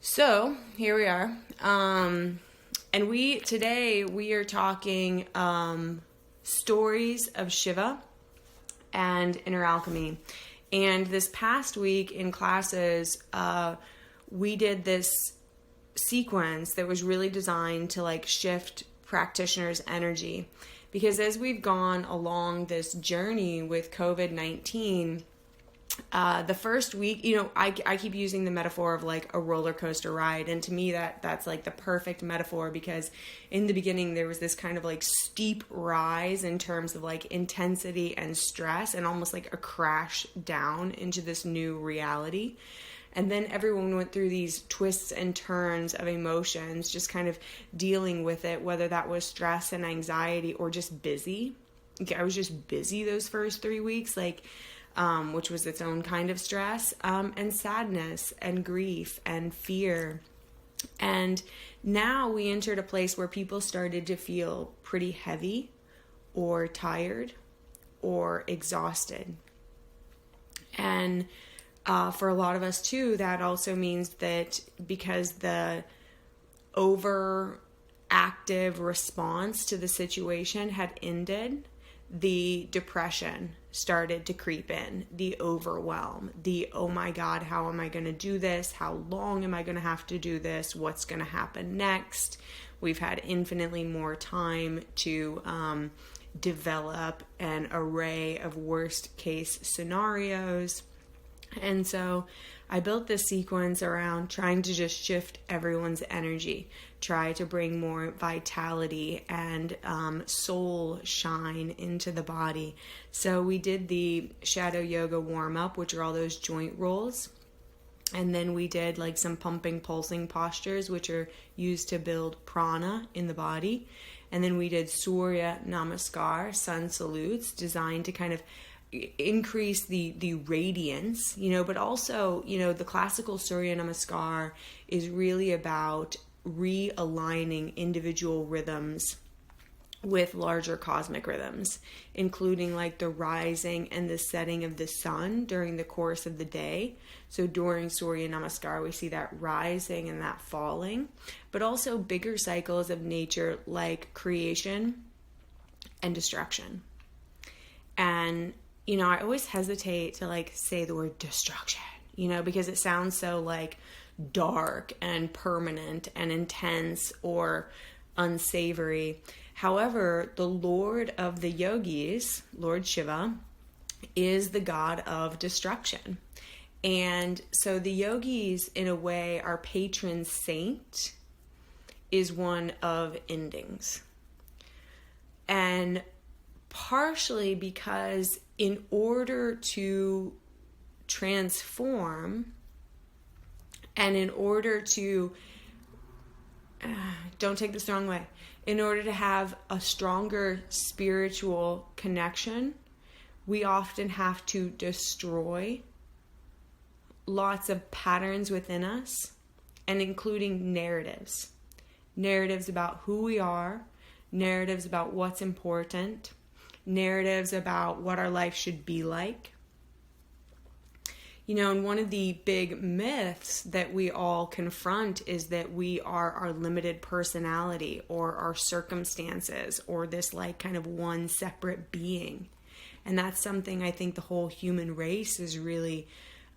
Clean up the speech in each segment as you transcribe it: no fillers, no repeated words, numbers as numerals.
So here we are. And today we are talking stories of Shiva and inner alchemy. And this past week in classes, we did this sequence that was really designed to shift practitioners' energy. Because as we've gone along this journey with COVID-19, the first week, I keep using the metaphor of a roller coaster ride. And to me, that's the perfect metaphor, because in the beginning, there was this kind of steep rise in terms of intensity and stress, and almost a crash down into this new reality. And then everyone went through these twists and turns of emotions, just kind of dealing with it, whether that was stress and anxiety or just busy. I was just busy those first 3 weeks, which was its own kind of stress, and sadness and grief and fear. And now we entered a place where people started to feel pretty heavy or tired or exhausted. And for a lot of us too, that also means that because the overactive response to the situation had ended, the depression started to creep in, the overwhelm, the, oh my God, how am I going to do this? How long am I going to have to do this? What's going to happen next? We've had infinitely more time to develop an array of worst case scenarios. And so I built this sequence around trying to just shift everyone's energy, try to bring more vitality and soul shine into the body. So we did the shadow yoga warm-up, which are all those joint rolls. And then we did some pumping, pulsing postures, which are used to build prana in the body. And then we did Surya Namaskar, sun salutes, designed to kind of increase the radiance, but also, the classical Surya Namaskar is really about realigning individual rhythms with larger cosmic rhythms, including the rising and the setting of the sun during the course of the day. So during Surya Namaskar, we see that rising and that falling, but also bigger cycles of nature like creation and destruction. And I always hesitate to say the word destruction, because it sounds so dark and permanent and intense or unsavory. However, the Lord of the Yogis, Lord Shiva, is the god of destruction. And so the yogis, in a way, our patron saint is one of endings. And partially because in order to transform and in order to, don't take this the wrong way, in order to have a stronger spiritual connection, we often have to destroy lots of patterns within us, and including narratives about who we are, narratives about what's important, narratives about what our life should be like. And one of the big myths that we all confront is that we are our limited personality or our circumstances or this kind of one separate being. And that's something I think the whole human race is really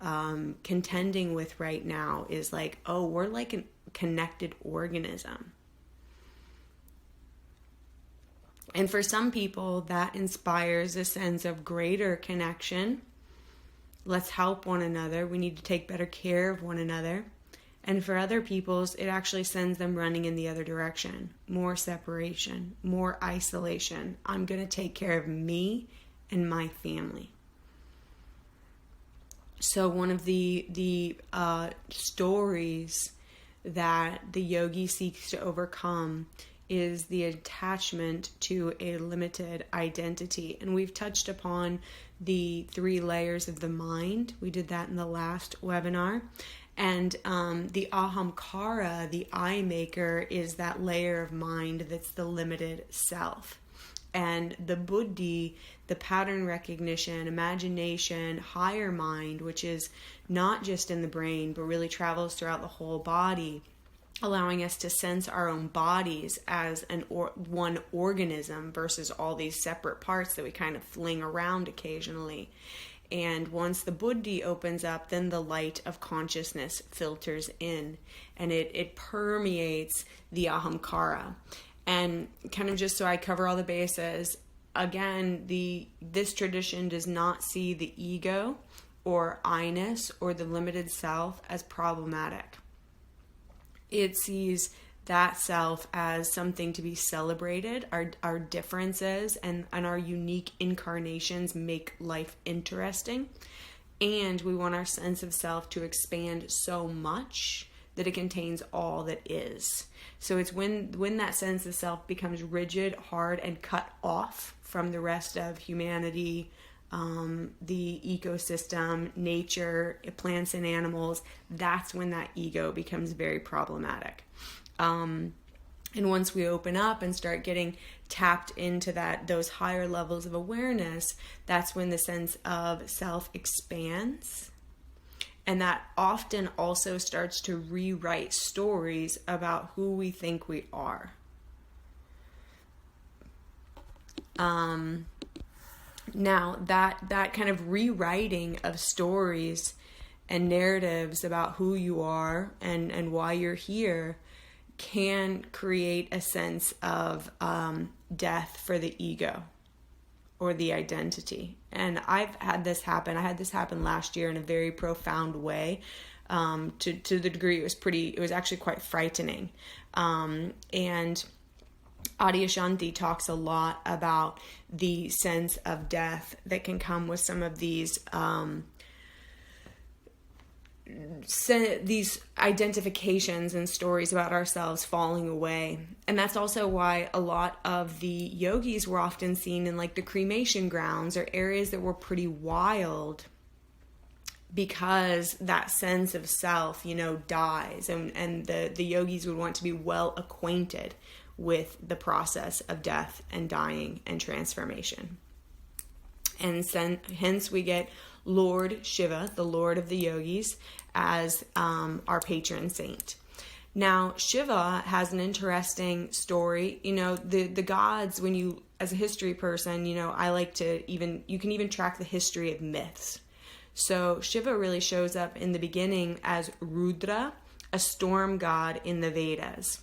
contending with right now, is we're like a connected organism. And for some people, that inspires a sense of greater connection. Let's help one another. We need to take better care of one another. And for other peoples, it actually sends them running in the other direction. More separation, more isolation. I'm going to take care of me and my family. So one of the stories that the yogi seeks to overcome is the attachment to a limited identity. And we've touched upon the 3 layers of the mind. We did that in the last webinar. And the ahamkara, the I maker, is that layer of mind that's the limited self. And the buddhi, the pattern recognition, imagination, higher mind, which is not just in the brain, but really travels throughout the whole body, allowing us to sense our own bodies as one organism versus all these separate parts that we kind of fling around occasionally. And once the buddhi opens up, then the light of consciousness filters in, and it permeates the ahamkara. And kind of just so I cover all the bases, again, this tradition does not see the ego or I-ness or the limited self as problematic. It sees that self as something to be celebrated. Our differences and our unique incarnations make life interesting. And we want our sense of self to expand so much that it contains all that is. So it's when that sense of self becomes rigid, hard, and cut off from the rest of humanity, the ecosystem, nature, plants and animals, that's when that ego becomes very problematic. And once we open up and start getting tapped into those higher levels of awareness, that's when the sense of self expands. And that often also starts to rewrite stories about who we think we are. Now, that kind of rewriting of stories and narratives about who you are and why you're here can create a sense of death for the ego or the identity. And I've had this happen. I had this happen last year in a very profound way, to the degree it was actually quite frightening. And Adyashanti talks a lot about the sense of death that can come with some of these identifications and stories about ourselves falling away. And that's also why a lot of the yogis were often seen in like the cremation grounds or areas that were pretty wild, because that sense of self, dies, and the yogis would want to be well acquainted with the process of death and dying and transformation. And hence we get Lord Shiva, the Lord of the Yogis, as our patron saint. Now, Shiva has an interesting story. The gods, when you, as a history person, I like to you can even track the history of myths. So Shiva really shows up in the beginning as Rudra, a storm god in the Vedas.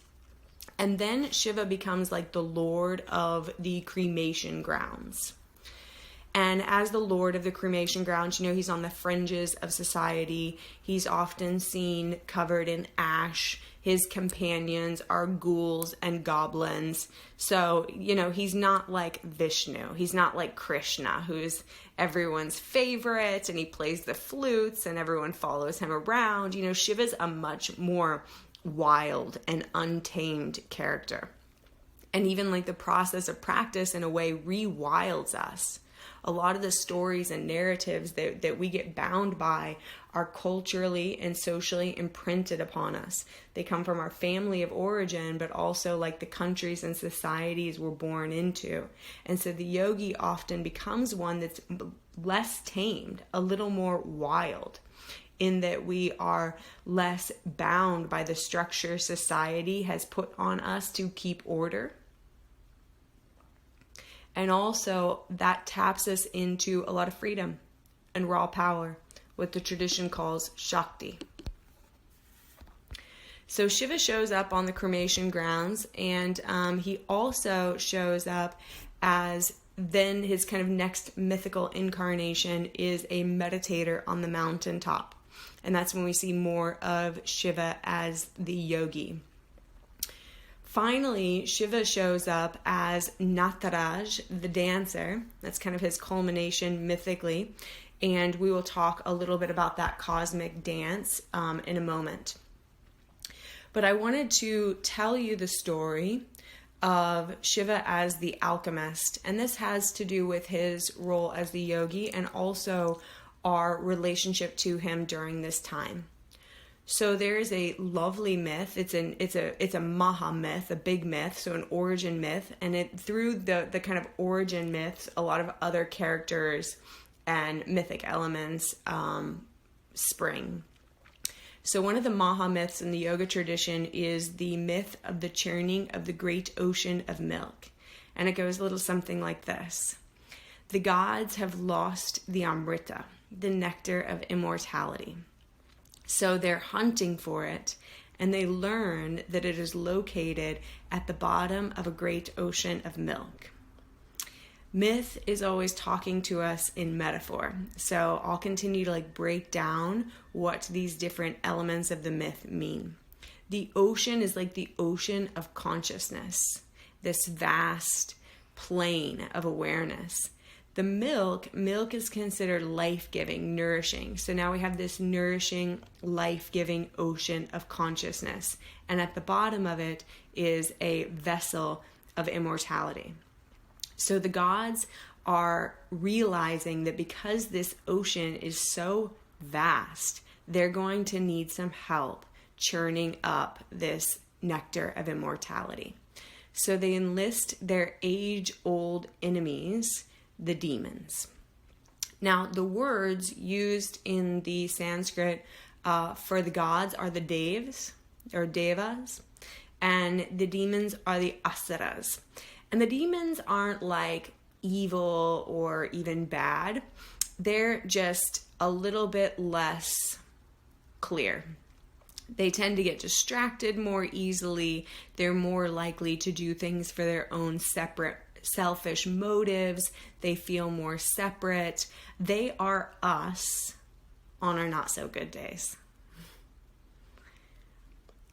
And then Shiva becomes like the Lord of the cremation grounds. And as the Lord of the cremation grounds, he's on the fringes of society. He's often seen covered in ash. His companions are ghouls and goblins. So, he's not like Vishnu. He's not like Krishna, who's everyone's favorite, and he plays the flutes and everyone follows him around. Shiva's a much more wild and untamed character. And even like the process of practice in a way rewilds us. A lot of the stories and narratives that we get bound by are culturally and socially imprinted upon us. They come from our family of origin, but also like the countries and societies we're born into. And so the yogi often becomes one that's less tamed, a little more wild, in that we are less bound by the structure society has put on us to keep order. And also that taps us into a lot of freedom and raw power, what the tradition calls Shakti. So Shiva shows up on the cremation grounds, and he also shows up as then his kind of next mythical incarnation is a meditator on the mountaintop. And that's when we see more of Shiva as the yogi. Finally, Shiva shows up as Nataraj, the dancer. That's kind of his culmination mythically. And we will talk a little bit about that cosmic dance in a moment. But I wanted to tell you the story of Shiva as the alchemist. And this has to do with his role as the yogi and also our relationship to him during this time. So there is a lovely myth. It's a Maha myth, a big myth, so an origin myth, and through the kind of origin myths, a lot of other characters and mythic elements spring. So one of the Maha myths in the yoga tradition is the myth of the churning of the great ocean of milk, and it goes a little something like this: the gods have lost the Amrita, the nectar of immortality. So they're hunting for it, and they learn that it is located at the bottom of a great ocean of milk. Myth is always talking to us in metaphor. So I'll continue to break down what these different elements of the myth mean. The ocean is like the ocean of consciousness, this vast plane of awareness. The milk is considered life-giving, nourishing. So now we have this nourishing, life-giving ocean of consciousness. And at the bottom of it is a vessel of immortality. So the gods are realizing that because this ocean is so vast, they're going to need some help churning up this nectar of immortality. So they enlist their age-old enemies, the demons. Now, the words used in the Sanskrit for the gods are the devas, or devas, and the demons are the asuras. And the demons aren't like evil or even bad. They're just a little bit less clear. They tend to get distracted more easily. They're more likely to do things for their own separate selfish motives. They feel more separate. They are us on our not so good days.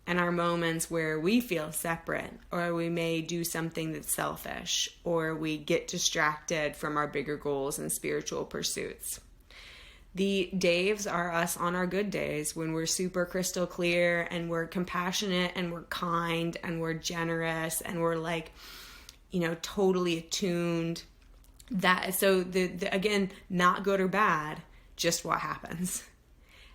And our moments where we feel separate, or we may do something that's selfish, or we get distracted from our bigger goals and spiritual pursuits. The Daves are us on our good days when we're super crystal clear and we're compassionate and we're kind and we're generous and we're totally attuned. So again, not good or bad, just what happens.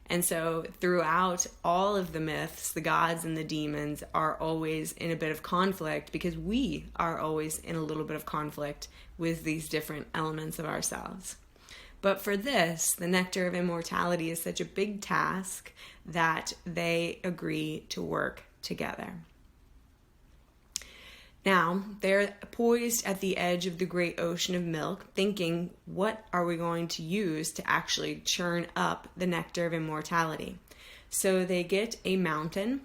And so throughout all of the myths, the gods and the demons are always in a bit of conflict because we are always in a little bit of conflict with these different elements of ourselves. But for this, the nectar of immortality is such a big task that they agree to work together. Now, they're poised at the edge of the great ocean of milk, thinking, what are we going to use to actually churn up the nectar of immortality? So they get a mountain,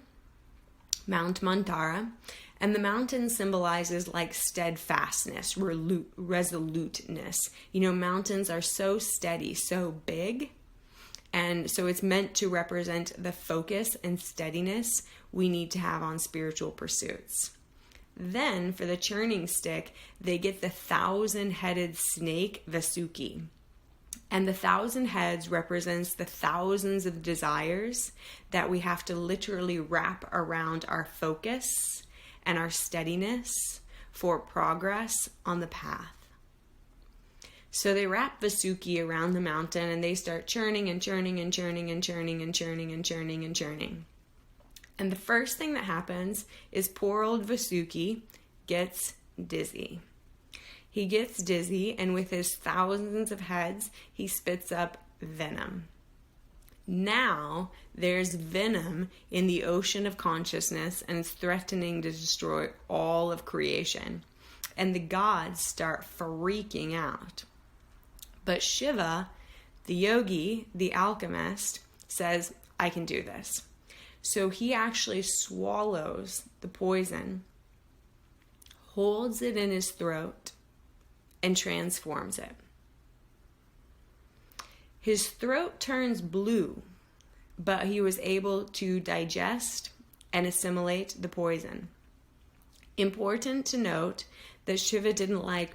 Mount Mantara, and the mountain symbolizes steadfastness, resoluteness. Mountains are so steady, so big, and so it's meant to represent the focus and steadiness we need to have on spiritual pursuits. Then, for the churning stick, they get the 1,000-headed snake Vasuki. And the 1,000 heads represents the thousands of desires that we have to literally wrap around our focus and our steadiness for progress on the path. So they wrap Vasuki around the mountain and they start churning and churning and churning and churning and churning and churning and churning. And the first thing that happens is poor old Vasuki gets dizzy. He gets dizzy, and with his thousands of heads, he spits up venom. Now, there's venom in the ocean of consciousness, and it's threatening to destroy all of creation. And the gods start freaking out. But Shiva, the yogi, the alchemist, says, I can do this. So he actually swallows the poison, holds it in his throat, and transforms it. His throat turns blue, but he was able to digest and assimilate the poison. Important to note that Shiva didn't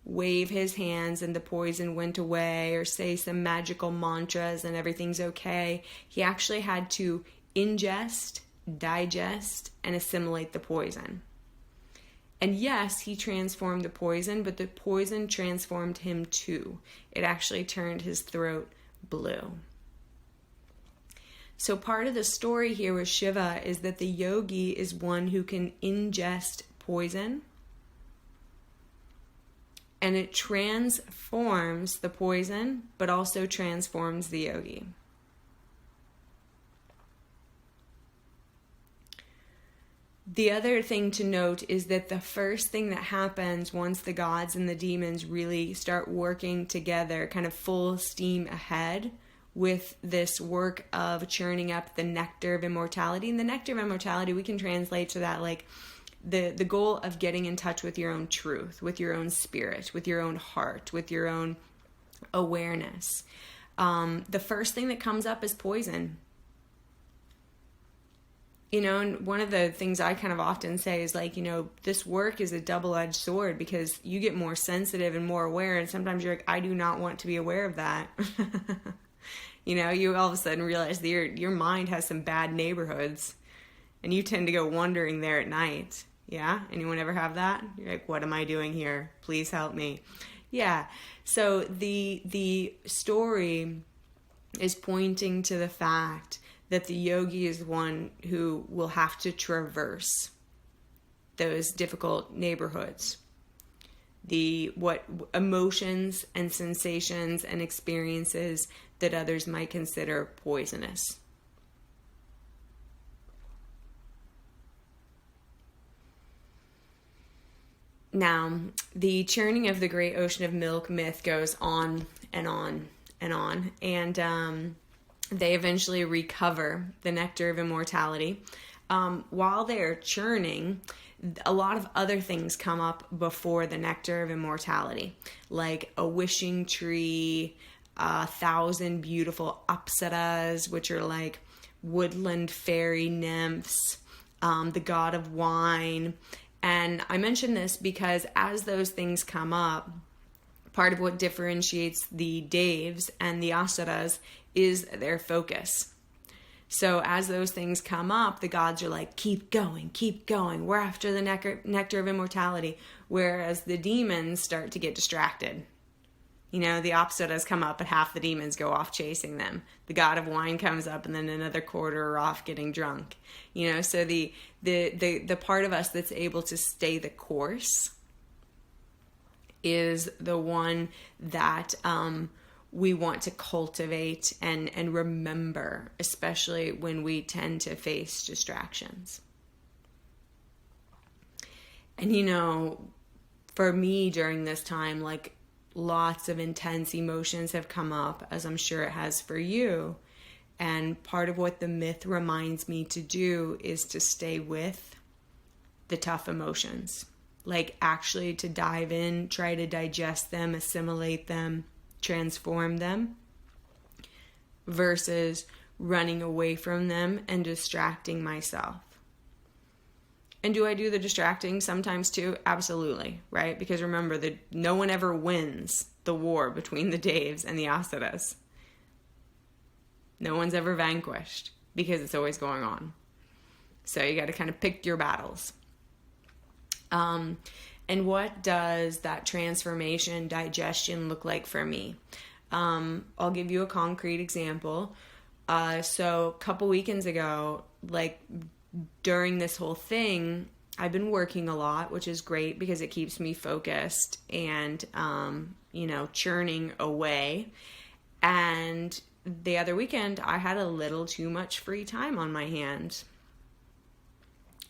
wave his hands and the poison went away, or say some magical mantras and everything's okay. He actually had to ingest, digest, and assimilate the poison. And yes, he transformed the poison, but the poison transformed him too. It actually turned his throat blue. So part of the story here with Shiva is that the yogi is one who can ingest poison, and it transforms the poison, but also transforms the yogi. The other thing to note is that the first thing that happens once the gods and the demons really start working together, kind of full steam ahead with this work of churning up the nectar of immortality. And the nectar of immortality, we can translate to that like the goal of getting in touch with your own truth, with your own spirit, with your own heart, with your own awareness. The first thing that comes up is poison. You know, and one of the things I kind of often say is like, you know, this work is a double-edged sword because you get more sensitive and more aware, and sometimes you're like, I do not want to be aware of that. You know, you all of a sudden realize that your mind has some bad neighborhoods, and you tend to go wandering there at night. Yeah? Anyone ever have that? You're like, what am I doing here? Please help me. Yeah. So the story is pointing to the fact that the yogi is one who will have to traverse those difficult neighborhoods. What emotions and sensations and experiences that others might consider poisonous. Now, the churning of the great ocean of milk myth goes on and on and on, and they eventually recover the nectar of immortality. While they're churning, a lot of other things come up before the nectar of immortality, like a wishing tree, 1,000 beautiful apsaras, which are like woodland fairy nymphs, the god of wine. And I mention this because as those things come up, part of what differentiates the Devs and the Asuras is their focus. So as those things come up, the gods are like, keep going, we're after the nectar of immortality. Whereas the demons start to get distracted. You know, the Apsaras come up and half the demons go off chasing them. The god of wine comes up and then another quarter are off getting drunk. You know, so the part of us that's able to stay the course is the one that we want to cultivate and remember, especially when we tend to face distractions. And, you know, for me during this time, like, lots of intense emotions have come up, as I'm sure it has for you. And part of what the myth reminds me to do is to stay with the tough emotions. Like, actually to dive in, try to digest them, assimilate them, transform them, versus running away from them and distracting myself. And do I do the distracting sometimes too? Absolutely, right? Because remember that no one ever wins the war between the Devs and the Asuras. No one's ever vanquished because it's always going on. So you got to kind of pick your battles. And what does that transformation, digestion look like for me? I'll give you a concrete example. So a couple weekends ago, like during this whole thing, I've been working a lot, which is great because it keeps me focused and, churning away. And the other weekend, I had a little too much free time on my hands.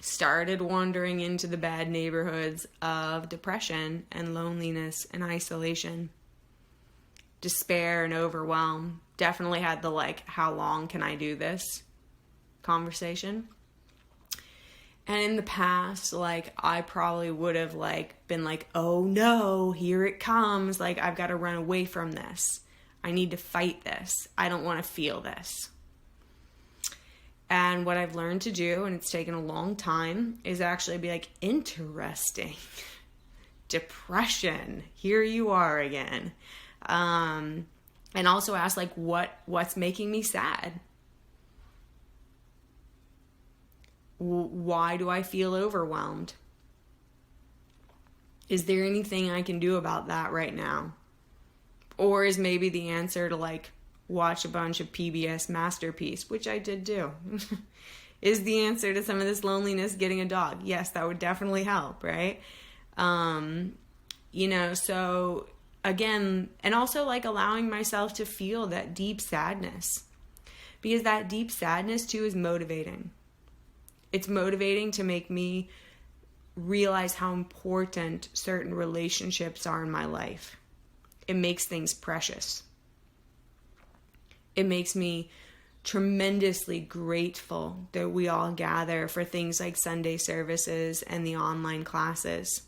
Started wandering into the bad neighborhoods of depression and loneliness and isolation, despair and overwhelm. Definitely had the like, how long can I do this conversation. And in the past, like, I probably would have like been like, oh no, here it comes. Like, I've got to run away from this. I need to fight this. I don't want to feel this. And what I've learned to do, and it's taken a long time, is actually be like, interesting. Depression. Here you are again. And also ask, like, what's making me sad? Why do I feel overwhelmed? Is there anything I can do about that right now? Or is maybe the answer to, like, watch a bunch of PBS Masterpiece, which I did do. Is the answer to some of this loneliness getting a dog? Yes, that would definitely help, right? So again, and also like allowing myself to feel that deep sadness, because that deep sadness too is motivating. It's motivating to make me realize how important certain relationships are in my life. It makes things precious. It makes me tremendously grateful that we all gather for things like Sunday services and the online classes.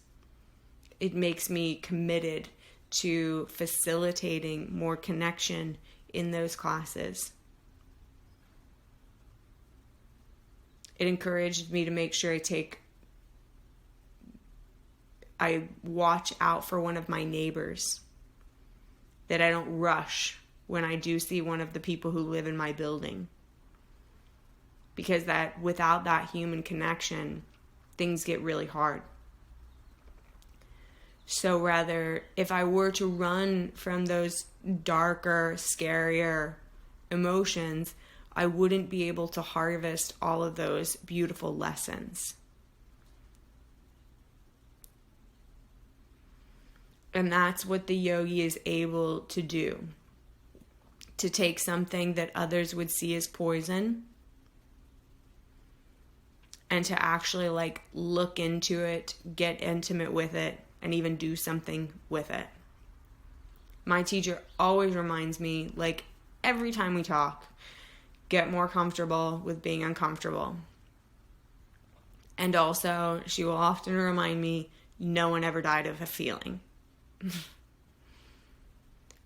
It makes me committed to facilitating more connection in those classes. It encouraged me to make sure I watch out for one of my neighbors, that I don't rush when I do see one of the people who live in my building. Because that without that human connection, things get really hard. So rather, if I were to run from those darker, scarier emotions, I wouldn't be able to harvest all of those beautiful lessons. And that's what the yogi is able to do. To take something that others would see as poison and to actually like look into it, get intimate with it, and even do something with it. My teacher always reminds me, like every time we talk, get more comfortable with being uncomfortable. And also, she will often remind me, no one ever died of a feeling.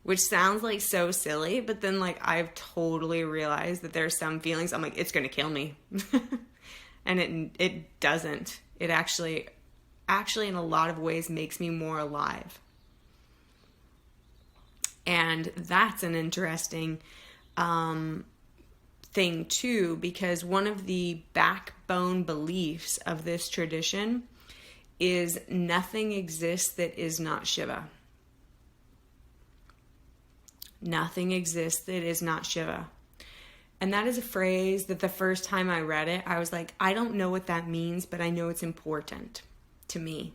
Which sounds like so silly, but then like I've totally realized that there's some feelings I'm like, it's going to kill me. And it doesn't. It actually in a lot of ways makes me more alive. And that's an interesting thing too, because one of the backbone beliefs of this tradition is nothing exists that is not Shiva. Nothing exists that is not Shiva. And that is a phrase that the first time I read it, I was like, I don't know what that means, but I know it's important to me.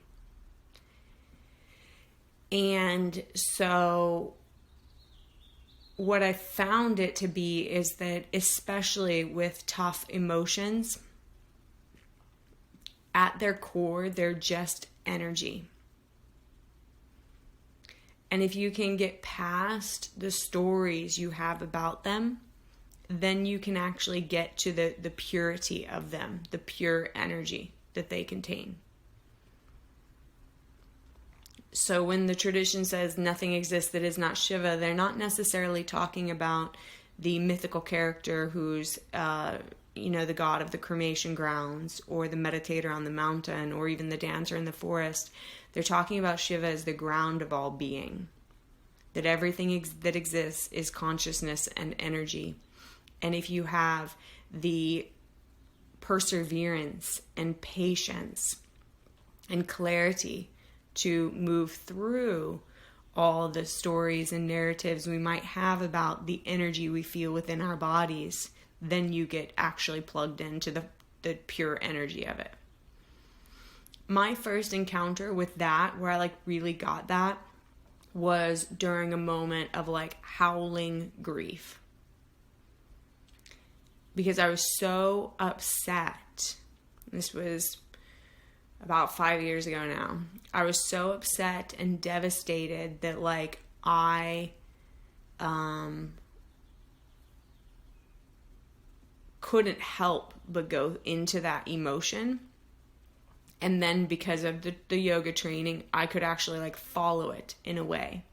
And so what I found it to be is that, especially with tough emotions, at their core, they're just energy. And if you can get past the stories you have about them, then you can actually get to the purity of them, the pure energy that they contain. So when the tradition says nothing exists that is not Shiva, they're not necessarily talking about the mythical character who's, the god of the cremation grounds, or the meditator on the mountain, or even the dancer in the forest. They're talking about Shiva as the ground of all being. That everything that exists is consciousness and energy. And if you have the perseverance and patience and clarity to move through all the stories and narratives we might have about the energy we feel within our bodies, then you get actually plugged into the pure energy of it. My first encounter with that, where I really got that, was during a moment of howling grief. Because I was so upset. This was about 5 years ago now. I was so upset and devastated that I couldn't help but go into that emotion. And then because of the yoga training, I could actually follow it in a way.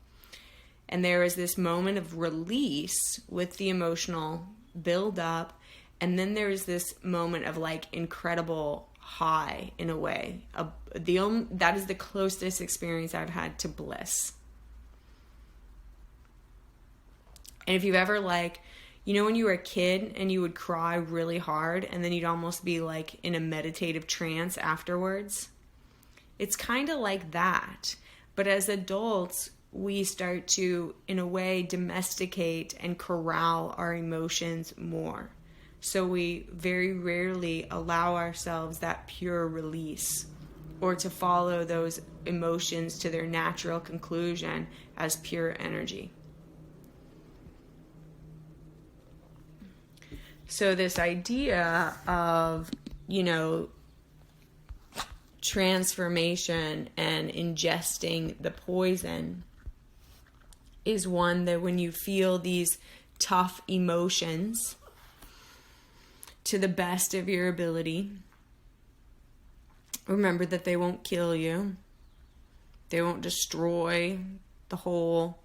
And there was this moment of release with the emotional build up. And then there was this moment of incredible high in a way. That is the closest experience I've had to bliss. And if you've ever when you were a kid and you would cry really hard and then you'd almost be in a meditative trance afterwards, it's kind of like that. But as adults, we start to, in a way, domesticate and corral our emotions more. So we very rarely allow ourselves that pure release, or to follow those emotions to their natural conclusion as pure energy. So this idea of, transformation and ingesting the poison is one that when you feel these tough emotions to the best of your ability, remember that they won't kill you. They won't destroy the whole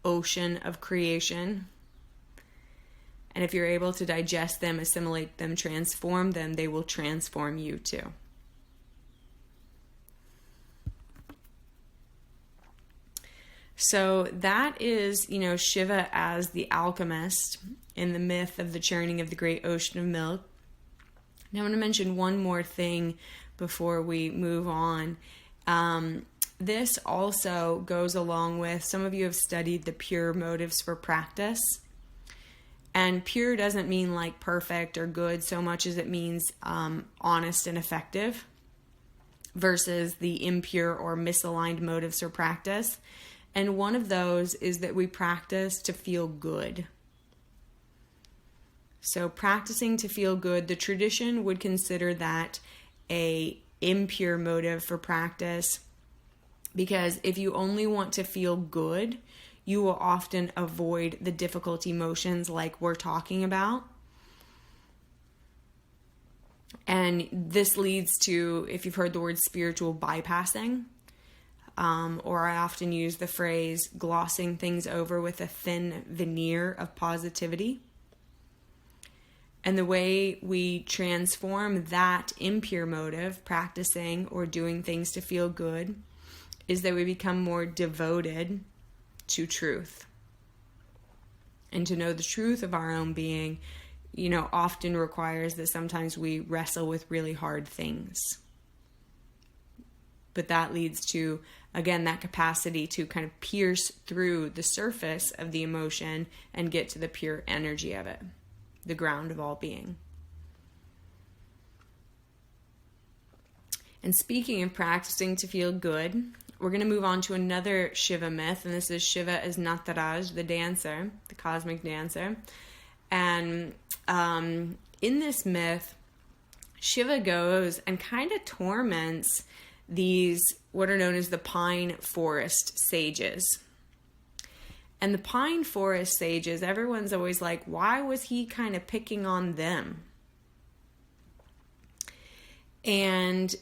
ocean of creation. And if you're able to digest them, assimilate them, transform them, they will transform you too. So that is, Shiva as the alchemist in the myth of the churning of the great ocean of milk. Now I want to mention one more thing before we move on. This also goes along with, some of you have studied the pure motives for practice. And pure doesn't mean like perfect or good so much as it means honest and effective, versus the impure or misaligned motives for practice. And one of those is that we practice to feel good. So practicing to feel good, the tradition would consider that a impure motive for practice, because if you only want to feel good, you will often avoid the difficult emotions like we're talking about. And this leads to, if you've heard the word spiritual bypassing, or I often use the phrase glossing things over with a thin veneer of positivity. And the way we transform that impure motive, practicing or doing things to feel good, is that we become more devoted to truth. And to know the truth of our own being, often requires that sometimes we wrestle with really hard things. But that leads to, again, that capacity to kind of pierce through the surface of the emotion and get to the pure energy of it, the ground of all being. And speaking of practicing to feel good, we're going to move on to another Shiva myth, and this is Shiva as Nataraj, the dancer, the cosmic dancer. And in this myth, Shiva goes and kind of torments these, what are known as the pine forest sages. And the pine forest sages, everyone's always like, why was he kind of picking on them? And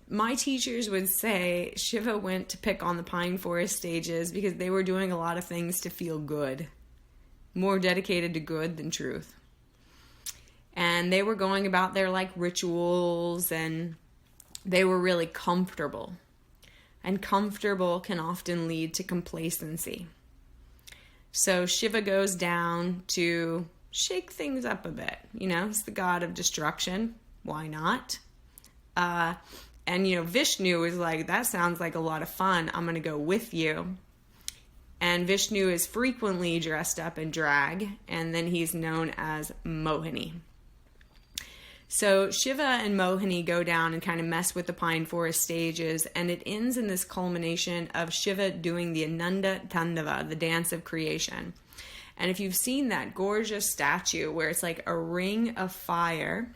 my teachers would say Shiva went to pick on the pine forest sages because they were doing a lot of things to feel good, more dedicated to good than truth. And they were going about their rituals, and they were really comfortable. And comfortable can often lead to complacency. So Shiva goes down to shake things up a bit. He's the god of destruction. Why not? And Vishnu is like, that sounds like a lot of fun. I'm going to go with you. And Vishnu is frequently dressed up in drag, and then he's known as Mohini. So Shiva and Mohini go down and kind of mess with the pine forest stages, and it ends in this culmination of Shiva doing the Ananda Tandava, the dance of creation. And if you've seen that gorgeous statue where it's like a ring of fire,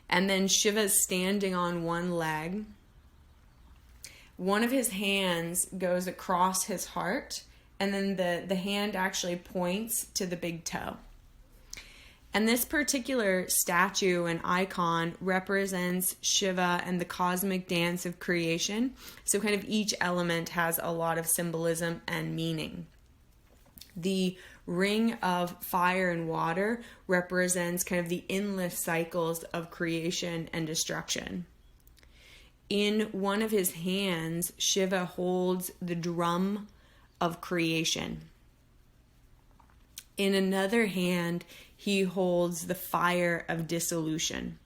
and then Shiva's standing on one leg, one of his hands goes across his heart, and then the hand actually points to the big toe. And this particular statue and icon represents Shiva and the cosmic dance of creation. So kind of each element has a lot of symbolism and meaning. The ring of fire and water represents kind of the endless cycles of creation and destruction. In one of his hands, Shiva holds the drum of creation. In another hand, he holds the fire of dissolution.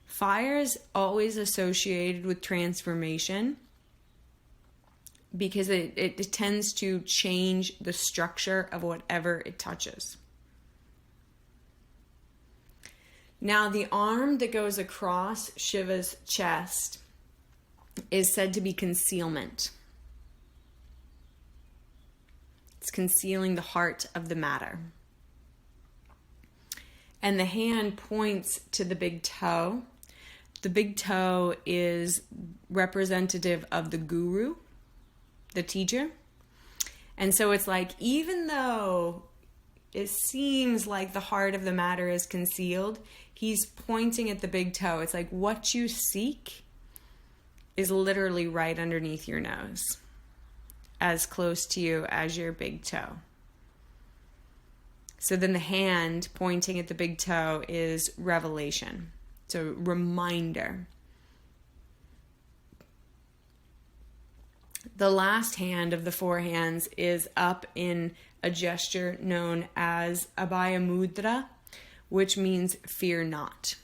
Fire is always associated with transformation, because it tends to change the structure of whatever it touches. Now, the arm that goes across Shiva's chest is said to be concealment. It's concealing the heart of the matter. And the hand points to the big toe. The big toe is representative of the guru, the teacher. And so it's like, even though it seems like the heart of the matter is concealed, he's pointing at the big toe. It's like what you seek is literally right underneath your nose, as close to you as your big toe. So then the hand pointing at the big toe is revelation. So reminder. The last hand of the four hands is up in a gesture known as Abhaya Mudra, which means fear not.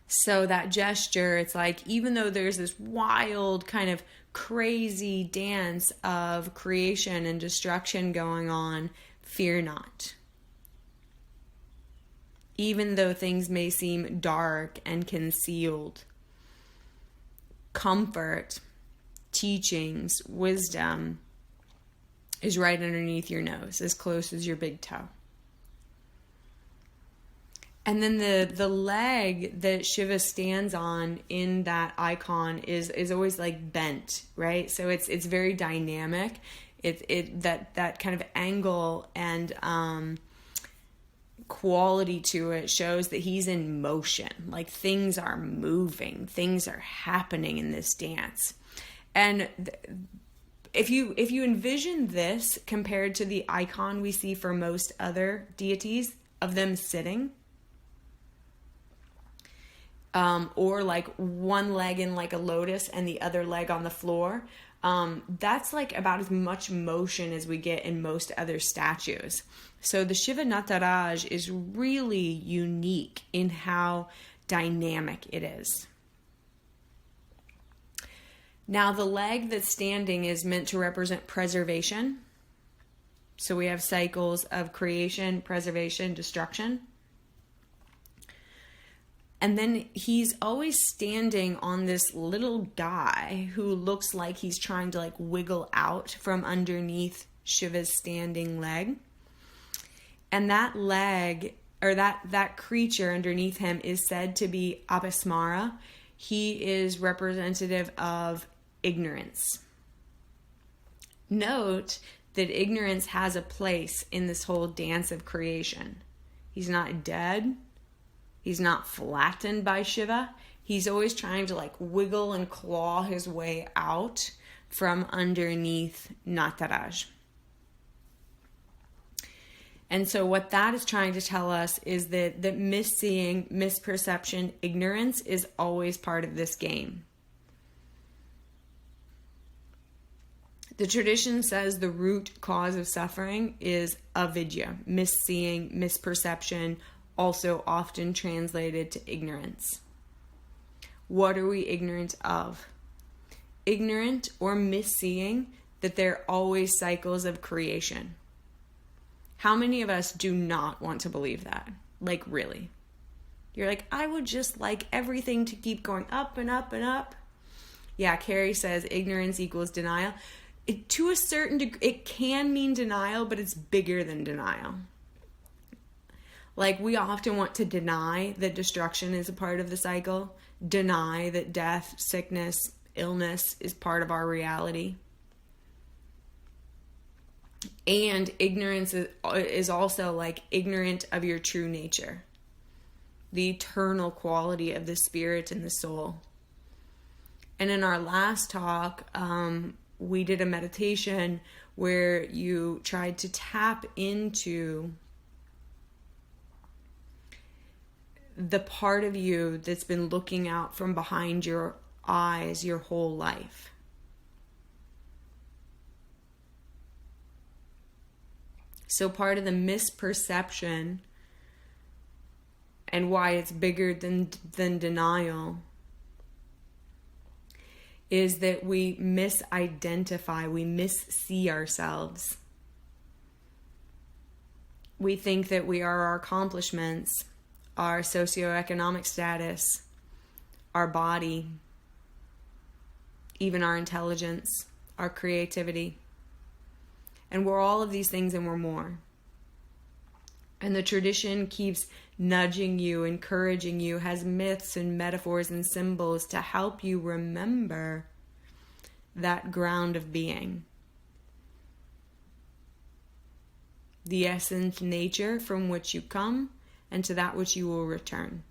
So that gesture, it's like, even though there's this wild kind of crazy dance of creation and destruction going on, fear not. Even though things may seem dark and concealed, comfort, teachings, wisdom is right underneath your nose, as close as your big toe. And then the leg that Shiva stands on in that icon is always like bent, right? So it's very dynamic. That kind of angle and quality to it shows that he's in motion. Like things are moving, things are happening in this dance. And if you envision this compared to the icon we see for most other deities of them sitting, or like one leg in like a lotus and the other leg on the floor, that's like about as much motion as we get in most other statues. So the Shiva Nataraj is really unique in how dynamic it is. Now the leg that's standing is meant to represent preservation. So we have cycles of creation, preservation, destruction. And then he's always standing on this little guy who looks like he's trying to like wiggle out from underneath Shiva's standing leg. And that leg, or that creature underneath him, is said to be Apasmara. He is representative of ignorance. Note that ignorance has a place in this whole dance of creation. He's not dead. He's not flattened by Shiva. He's always trying to like wiggle and claw his way out from underneath Nataraj. And so what that is trying to tell us is that misseeing, misperception, ignorance is always part of this game. The tradition says the root cause of suffering is avidya, misseeing, misperception, also often translated to ignorance. What are we ignorant of? Ignorant or misseeing that there are always cycles of creation. How many of us do not want to believe that? Like, really? You're like, I would just like everything to keep going up and up and up. Yeah, Carrie says ignorance equals denial. To a certain degree, it can mean denial, but it's bigger than denial. Like, we often want to deny that destruction is a part of the cycle, deny that death, sickness, illness is part of our reality. And ignorance is also like ignorant of your true nature, the eternal quality of the spirit and the soul. And in our last talk, we did a meditation where you tried to tap into the part of you that's been looking out from behind your eyes your whole life. So part of the misperception and why it's bigger than denial is that we misidentify, we missee ourselves. We think that we are our accomplishments, our socioeconomic status, our body, even our intelligence, our creativity. And we're all of these things and we're more. And the tradition keeps nudging you, encouraging you, has myths and metaphors and symbols to help you remember that ground of being. The essence, nature from which you come, and to that which you will return.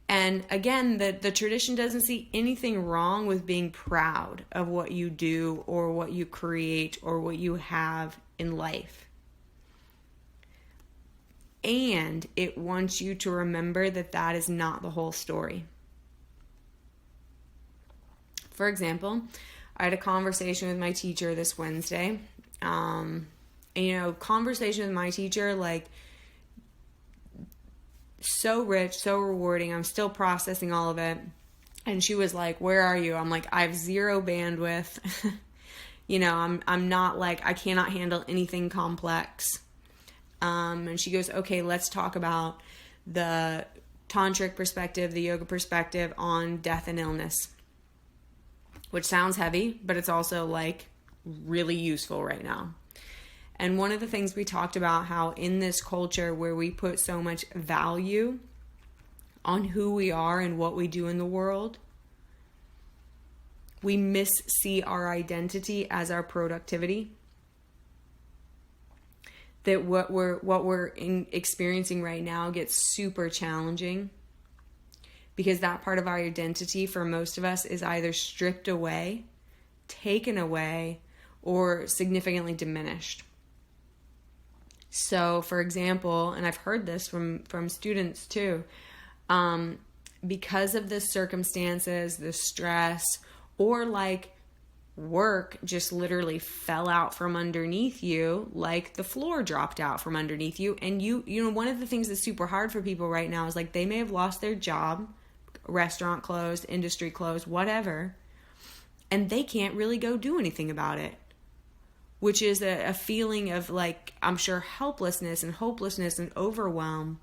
And again, the tradition doesn't see anything wrong with being proud of what you do or what you create or what you have in life. And it wants you to remember that that is not the whole story. For example, I had a conversation with my teacher this Wednesday. And, conversation with my teacher, like, so rich, so rewarding. I'm still processing all of it. And she was like, "Where are you?" I'm like, "I have zero bandwidth." I'm not like, I cannot handle anything complex. And she goes, "Okay, let's talk about the tantric perspective, the yoga perspective on death and illness," which sounds heavy, but it's also like really useful right now. And one of the things we talked about, how in this culture where we put so much value on who we are and what we do in the world, we missee our identity as our productivity. That what we're experiencing right now gets super challenging because that part of our identity for most of us is either stripped away, taken away, or significantly diminished. So, for example, and I've heard this from students too, because of the circumstances, the stress, or like work just literally fell out from underneath you, like the floor dropped out from underneath you. And one of the things that's super hard for people right now is like they may have lost their job, restaurant closed, industry closed, whatever, and they can't really go do anything about it, which is a feeling of like, I'm sure, helplessness and hopelessness and overwhelm.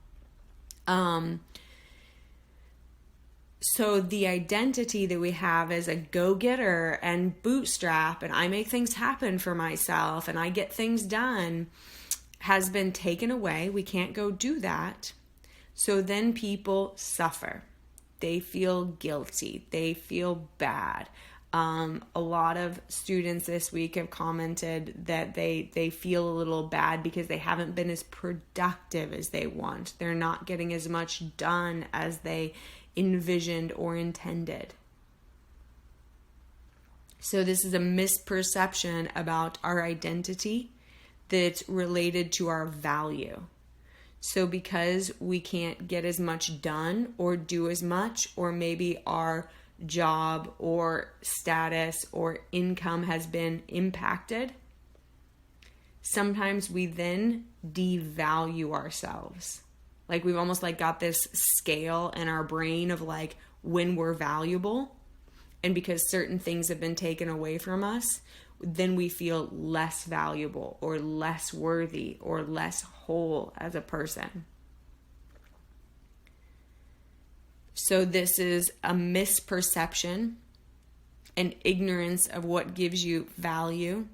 So the identity that we have as a go-getter and bootstrap and I make things happen for myself and I get things done has been taken away. We can't go do that. So then people suffer. They feel guilty. They feel bad. A lot of students this week have commented that they feel a little bad because they haven't been as productive as they want. They're not getting as much done as they envisioned or intended. So this is a misperception about our identity that's related to our value. So because we can't get as much done or do as much, or maybe our job or status or income has been impacted, sometimes we then devalue ourselves. Like we've almost like got this scale in our brain of like when we're valuable, and because certain things have been taken away from us, then we feel less valuable or less worthy or less whole as a person. So this is a misperception and ignorance of what gives you value.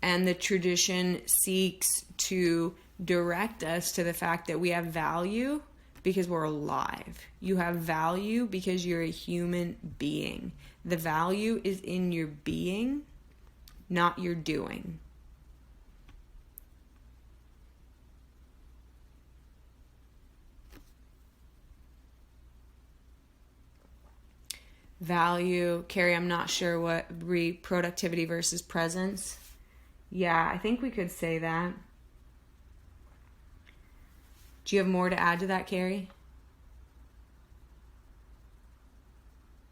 And the tradition seeks to direct us to the fact that we have value because we're alive. You have value because you're a human being. The value is in your being, not your doing. Value, Carrie, I'm not sure what productivity versus presence. Yeah, I think we could say that. Do you have more to add to that, Carrie?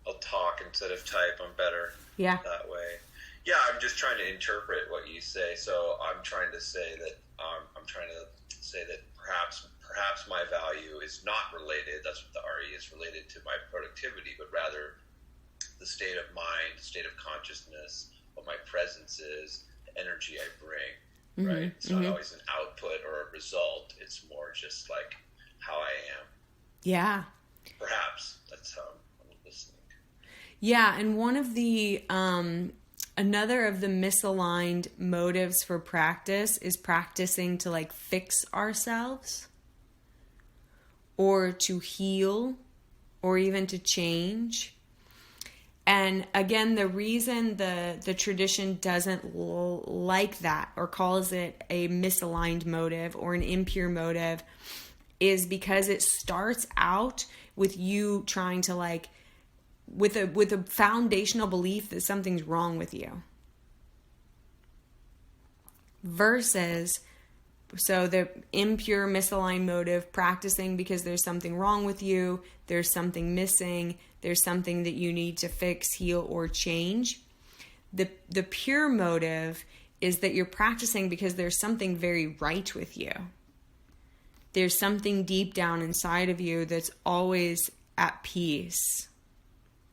I'll talk instead of type. I'm better that way. Yeah, I'm just trying to interpret what you say. So I'm trying to say that perhaps my value is not related. That's what the RE is related state of mind, state of consciousness, what my presence is, the energy I bring, right? It's not always an output or a result. It's more just like how I am. Yeah. Perhaps that's how I'm listening. Yeah, and one of the another of the misaligned motives for practice is practicing to like fix ourselves or to heal or even to change. And again, the reason the tradition doesn't like that or calls it a misaligned motive or an impure motive is because it starts out with you trying to like with a foundational belief that something's wrong with you. Versus, so the impure, misaligned motive, practicing because there's something wrong with you, there's something missing, there's something that you need to fix, heal, or change. The pure motive is that you're practicing because there's something very right with you. There's something deep down inside of you that's always at peace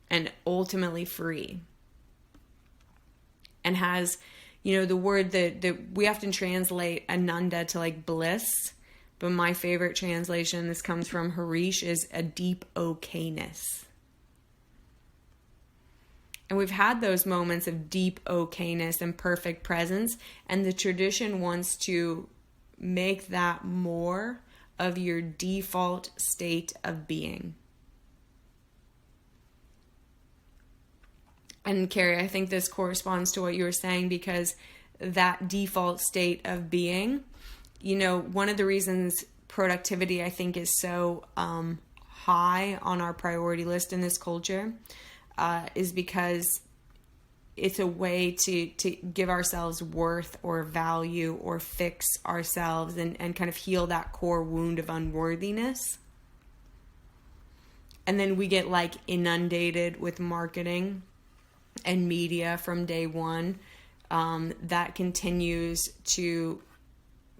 and ultimately free. And has, you know, the word that we often translate ananda to like bliss, but my favorite translation, this comes from Harish, is a deep okayness. And we've had those moments of deep okayness and perfect presence, and the tradition wants to make that more of your default state of being. And Carrie, I think this corresponds to what you were saying, because that default state of being, you know, one of the reasons productivity, I think, is so high on our priority list in this culture is because it's a way to give ourselves worth or value or fix ourselves and kind of heal that core wound of unworthiness. And then we get like inundated with marketing and media from day one that continues to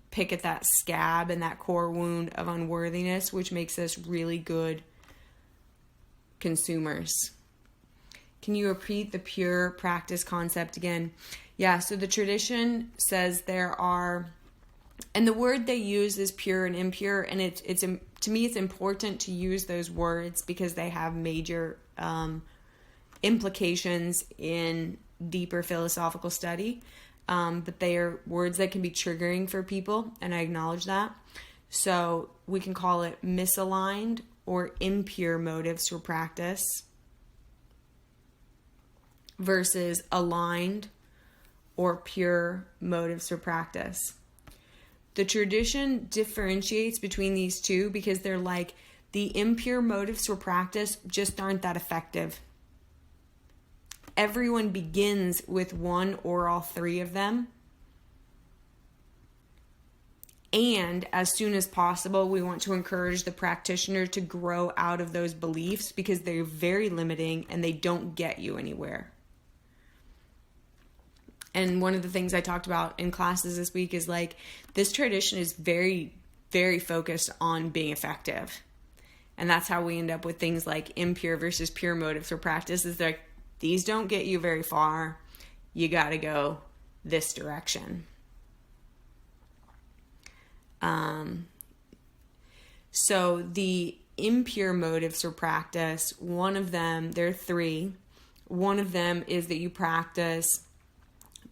pick at that scab and that core wound of unworthiness, which makes us really good consumers. Can you repeat the pure practice concept again? Yeah, so the tradition says there are, and the word they use is pure and impure, and it's to me it's important to use those words because they have major implications in deeper philosophical study, but they are words that can be triggering for people, and I acknowledge that. So we can call it misaligned or impure motives for practice versus aligned or pure motives for practice. The tradition differentiates between these two because they're like, the impure motives for practice just aren't that effective. Everyone begins with one or all three of them. And as soon as possible, we want to encourage the practitioner to grow out of those beliefs because they're very limiting and they don't get you anywhere. And one of the things I talked about in classes this week is like, this tradition is very, very focused on being effective. And that's how we end up with things like impure versus pure motives for practice. Is like, these don't get you very far. You got to go this direction. So the impure motives for practice, one of them, there are three. One of them is that you practice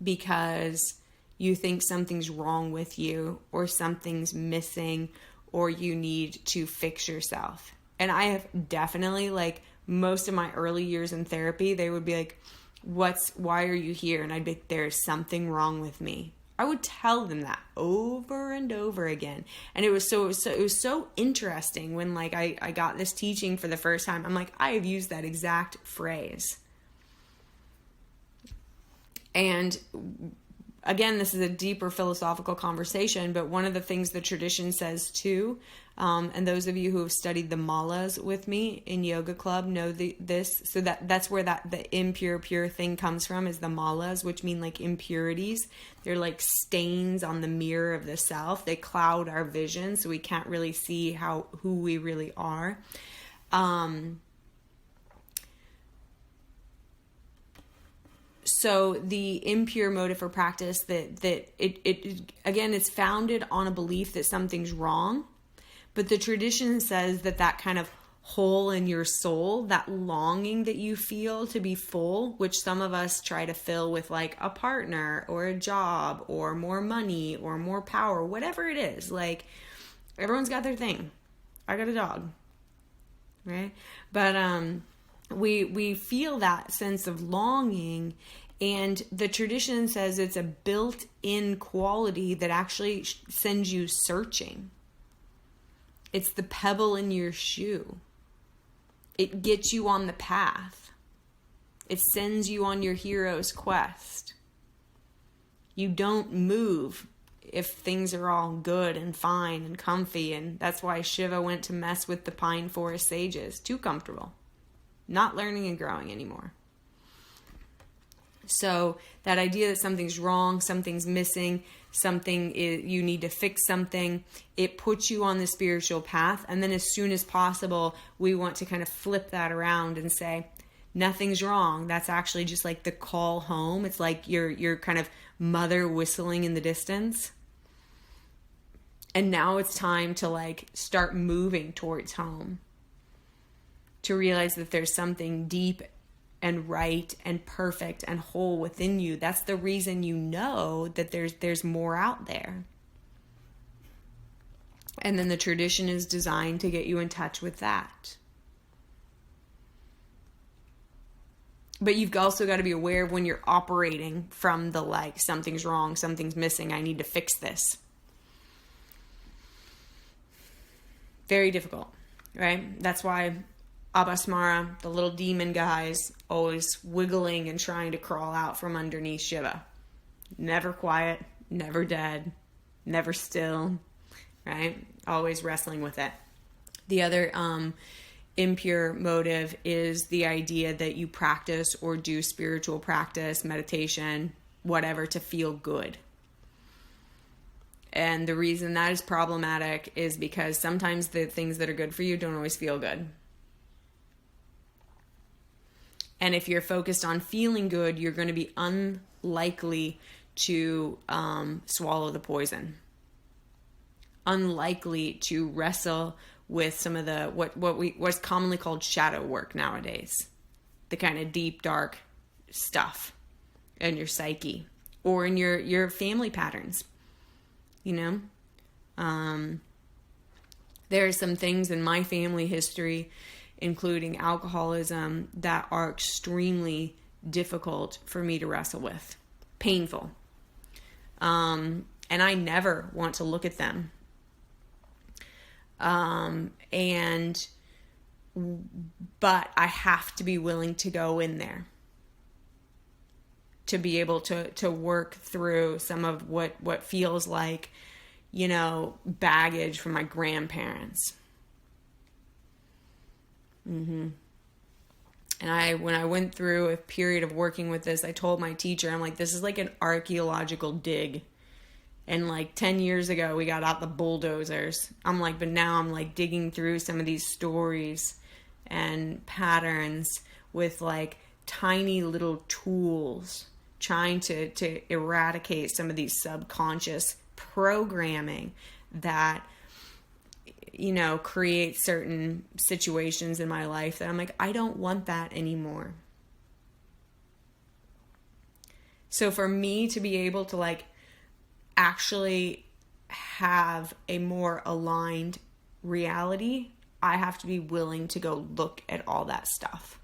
because you think something's wrong with you or something's missing or you need to fix yourself. And I have definitely, like, most of my early years in therapy, they would be like, why are you here? And I'd be like, there's something wrong with me. I would tell them that over and over again. And it was so interesting when like I got this teaching for the first time. I'm like, I have used that exact phrase. And again, this is a deeper philosophical conversation, but one of the things the tradition says too, and those of you who have studied the malas with me in yoga club know this. So that's where the impure, pure thing comes from, is the malas, which mean like impurities. They're like stains on the mirror of the self. They cloud our vision, so we can't really see who we So the impure motive for practice, that it again, it's founded on a belief that something's wrong, but the tradition says that kind of hole in your soul, that longing that you feel to be full, which some of us try to fill with like a partner or a job or more money or more power, whatever it is. Like, everyone's got their thing. I got a dog, right? But we feel that sense of longing, and the tradition says it's a built-in quality that actually sends you searching. It's the pebble in your shoe. It gets you on the path. It sends you on your hero's quest. You don't move if things are all good and fine and comfy, and that's why Shiva went to mess with the pine forest sages. Too comfortable. Not learning and growing anymore. So that idea that something's wrong, something's missing, you need to fix something, it puts you on the spiritual path. And then as soon as possible, we want to kind of flip that around and say, nothing's wrong. That's actually just like the call home. It's like your kind of mother whistling in the distance. And now it's time to like start moving towards home. To realize that there's something deep and right and perfect and whole within you. That's the reason you know that there's more out there. And then the tradition is designed to get you in touch with that. But you've also got to be aware of when you're operating from the like, something's wrong, something's missing, I need to fix this. Very difficult, right? That's why Abhasmara, the little demon guys, always wiggling and trying to crawl out from underneath Shiva. Never quiet, never dead, never still, right? Always wrestling with it. The other impure motive is the idea that you practice or do spiritual practice, meditation, whatever, to feel good. And the reason that is problematic is because sometimes the things that are good for you don't always feel good. And if you're focused on feeling good, you're going to be unlikely to swallow the poison. Unlikely to wrestle with some of the what's commonly called shadow work nowadays. The kind of deep, dark stuff in your psyche or in your family patterns. You know? There are some things in my family history, including alcoholism, that are extremely difficult for me to wrestle with. Painful. And I never want to look at them. But I have to be willing to go in there to be able to work through some of what feels like, you know, baggage from my grandparents. And when I went through a period of working with this, I told my teacher, I'm like, this is like an archaeological dig. And like 10 years ago, we got out the bulldozers. I'm like, but now I'm like digging through some of these stories and patterns with like tiny little tools, trying to eradicate some of these subconscious programming that, you know, create certain situations in my life that I'm like, I don't want that anymore. So for me to be able to like actually have a more aligned reality, I have to be willing to go look at all that stuff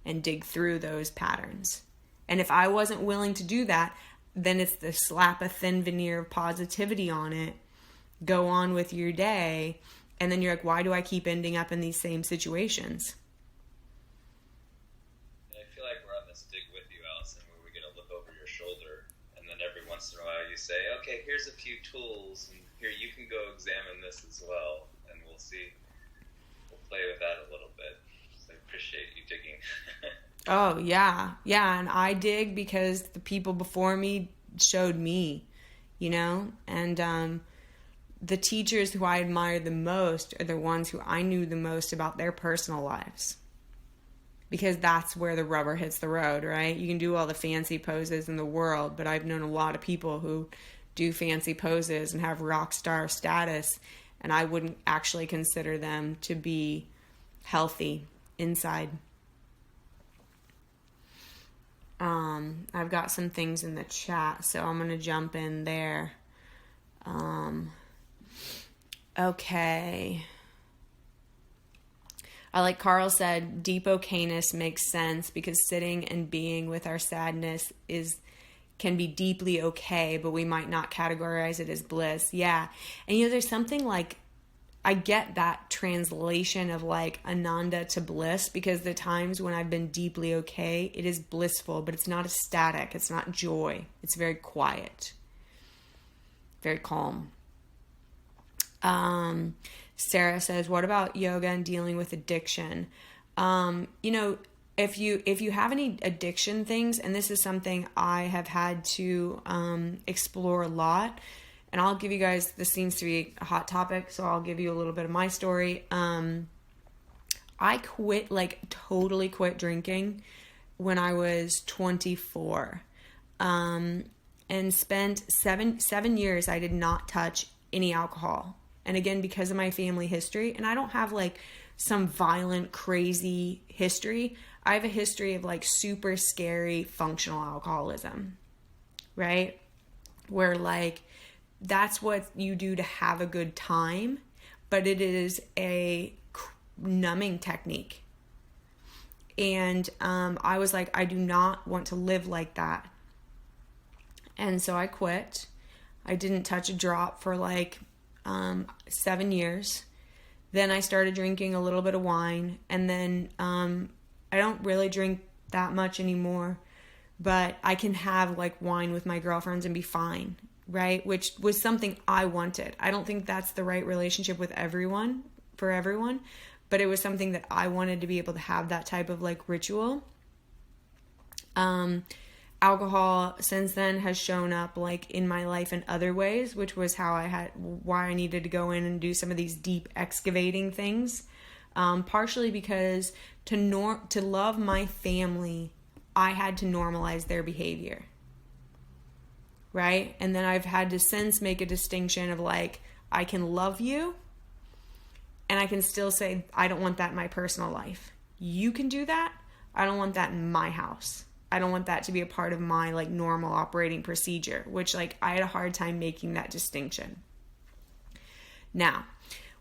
and dig through those patterns. And if I wasn't willing to do that, then it's the slap a thin veneer of positivity on it, go on with your day, and then you're like, why do I keep ending up in these same situations? I feel like we're on this dig with you, Alison, where we get to look over your shoulder, and then every once in a while you say, okay, here's a few tools, and here you can go examine this as well, and we'll see. We'll play with that a little bit. So I appreciate you digging. Oh, yeah. Yeah, and I dig because the people before me showed me, you know? And the teachers who I admire the most are the ones who I knew the most about their personal lives. because that's where the rubber hits the road, right? You can do all the fancy poses in the world, but I've known a lot of people who do fancy poses and have rock star status, and I wouldn't actually consider them to be healthy inside. I've got some things in the chat, so I'm going to jump in there. Okay. I like Carl said, deep okayness makes sense because sitting and being with our sadness can be deeply okay, but we might not categorize it as bliss. Yeah. And there's something like, I get that translation of like ananda to bliss, because the times when I've been deeply okay, it is blissful, but it's not ecstatic. It's not joy. It's very quiet, very calm. Sarah says, what about yoga and dealing with addiction? If you have any addiction things, and this is something I have had to explore a lot, and I'll give you guys, this seems to be a hot topic, so I'll give you a little bit of my story. I totally quit drinking when I was 24, and spent seven years I did not touch any alcohol. And again, because of my family history, and I don't have like some violent, crazy history. I have a history of like super scary functional alcoholism, right? Where like, that's what you do to have a good time, but it is a numbing technique. And I was like, I do not want to live like that. And so I quit. I didn't touch a drop for like 7 years. Then I started drinking a little bit of wine, and then I don't really drink that much anymore, but I can have like wine with my girlfriends and be fine, right? Which was something I wanted. I don't think that's the right relationship with everyone, for everyone, but it was something that I wanted to be able to have, that type of like ritual. Alcohol since then has shown up like in my life in other ways, which was why I needed to go in and do some of these deep excavating things. Partially because to love my family, I had to normalize their behavior. Right? And then I've had to since make a distinction of like, I can love you and I can still say, I don't want that in my personal life. You can do that. I don't want that in my house. I don't want that to be a part of my like normal operating procedure, which like I had a hard time making that distinction. Now,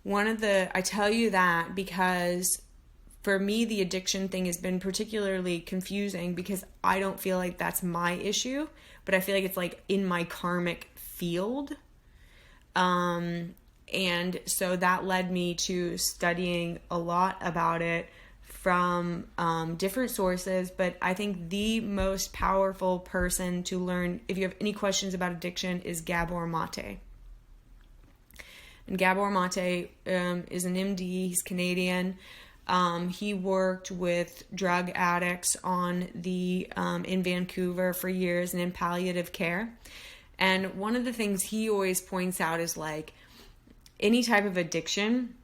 I tell you that because for me, the addiction thing has been particularly confusing because I don't feel like that's my issue, but I feel like it's like in my karmic field. And so that led me to studying a lot about it from different sources, but I think the most powerful person to learn, if you have any questions about addiction, is Gabor Mate. And Gabor Mate is an MD, he's Canadian. He worked with drug addicts in Vancouver for years and in palliative care. And one of the things he always points out is like, any type of addiction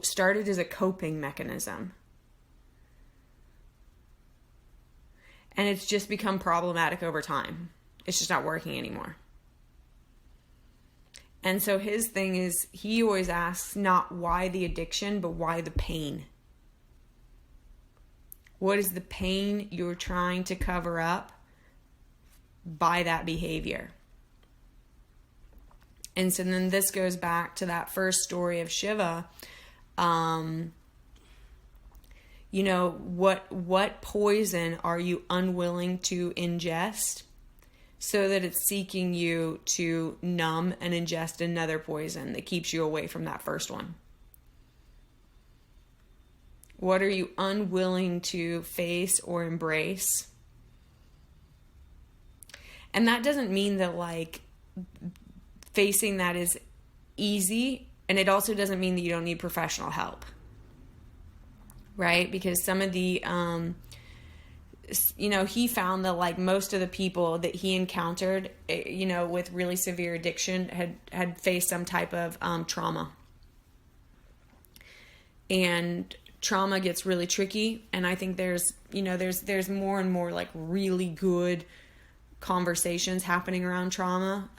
started as a coping mechanism. And it's just become problematic over time. It's just not working anymore. And so his thing is, he always asks not why the addiction, but why the pain. What is the pain you're trying to cover up by that behavior? And so then this goes back to that first story of Shiva. What poison are you unwilling to ingest so that it's seeking you to numb and ingest another poison that keeps you away from that first one? What are you unwilling to face or embrace? And that doesn't mean that like facing that is easy, and it also doesn't mean that you don't need professional help. Right? Because some of the, he found that like most of the people that he encountered, with really severe addiction had faced some type of trauma. And trauma gets really tricky, and I think there's more and more like really good conversations happening around trauma.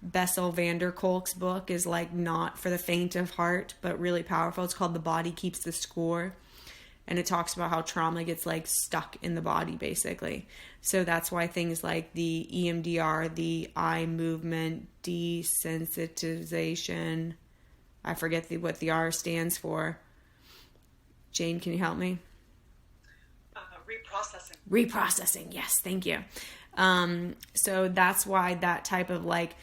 Bessel van der Kolk's book is like not for the faint of heart, but really powerful. It's called The Body Keeps the Score. And it talks about how trauma gets like stuck in the body basically. So that's why things like the EMDR, the eye movement, desensitization, I forget what the R stands for. Jane, can you help me? Reprocessing. Yes. Thank you. So that's why that type of like,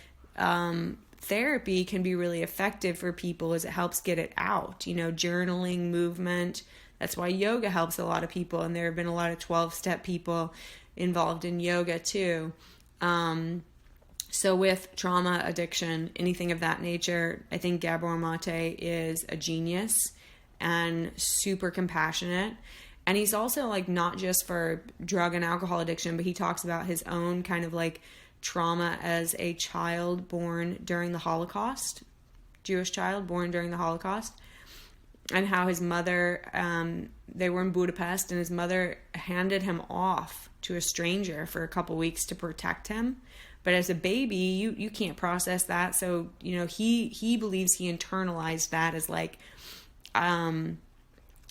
therapy can be really effective for people, as it helps get it out, journaling, movement. That's why yoga helps a lot of people. And there have been a lot of 12-step people involved in yoga too. So with trauma, addiction, anything of that nature, I think Gabor Mate is a genius and super compassionate. And he's also like not just for drug and alcohol addiction, but he talks about his own kind of like trauma as a child born during the Holocaust, Jewish child born during the Holocaust, and how his mother, they were in Budapest, and his mother handed him off to a stranger for a couple weeks to protect him. But as a baby, you can't process that. So, he believes he internalized that as like,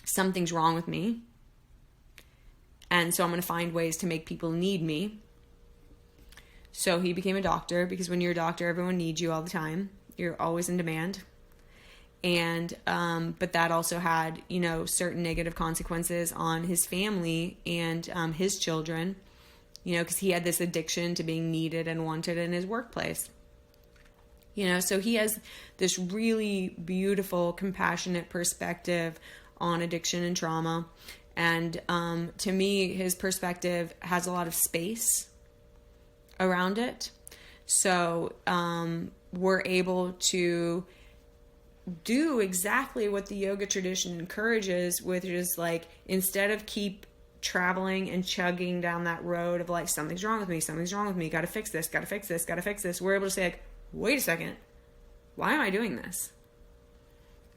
something's wrong with me. And so I'm going to find ways to make people need me. So he became a doctor, because when you're a doctor, everyone needs you all the time. You're always in demand. And, but that also had, certain negative consequences on his family and, his children, because he had this addiction to being needed and wanted in his workplace. So he has this really beautiful, compassionate perspective on addiction and trauma. And, to me, his perspective has a lot of space around it. So, we're able to do exactly what the yoga tradition encourages, which is like, instead of keep traveling and chugging down that road of like, something's wrong with me, gotta fix this, we're able to say like, wait a second, why am I doing this?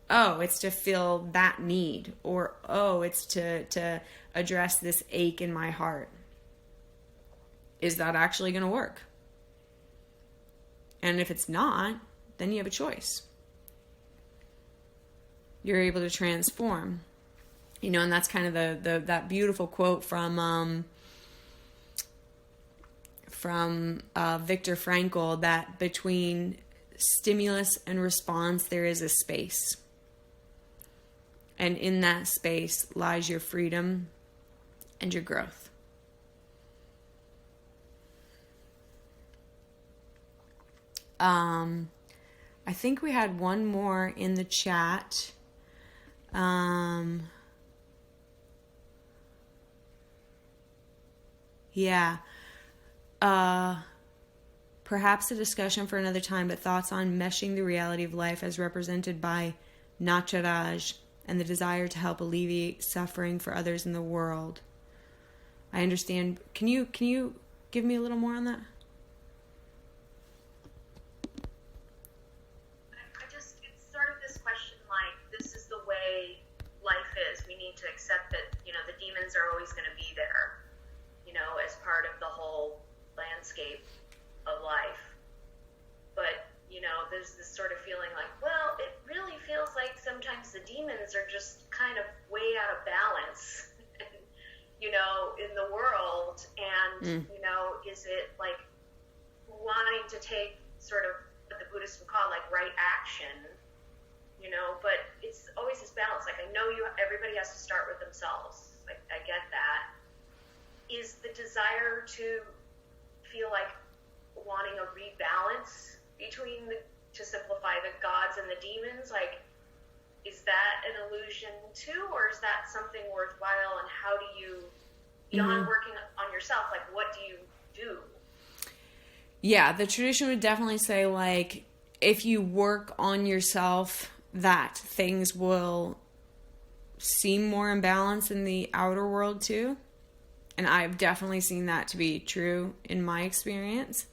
Oh, it's to fill that need, or oh, it's to address this ache in my heart. Is that actually going to work? And if it's not, then you have a choice. You're able to transform, and that's kind of that beautiful quote from Viktor Frankl, that between stimulus and response, there is a space. And in that space lies your freedom and your growth. I think we had one more in the chat. Yeah. Perhaps a discussion for another time, but thoughts on meshing the reality of life as represented by Nacharaj and the desire to help alleviate suffering for others in the world. I understand. Can you give me a little more on that? It's sort of this question like, this is the way life is. We need to accept that, the demons are always going to be there, as part of the whole landscape of life. But, there's this sort of feeling like, well, it really feels like sometimes the demons are just kind of way out of balance, in the world. And, is it like wanting to take sort of what the Buddhists would call like right action, but it's always this balance. Like, I know everybody has to start with themselves. Like, I get that. Is the desire to feel like wanting a rebalance between to simplify the gods and the demons, like, is that an illusion too, or is that something worthwhile? And how do you, beyond working on yourself, like, what do you do? Yeah, the tradition would definitely say, like, if you work on yourself, that things will seem more in balance in the outer world too. And I've definitely seen that to be true in my experience.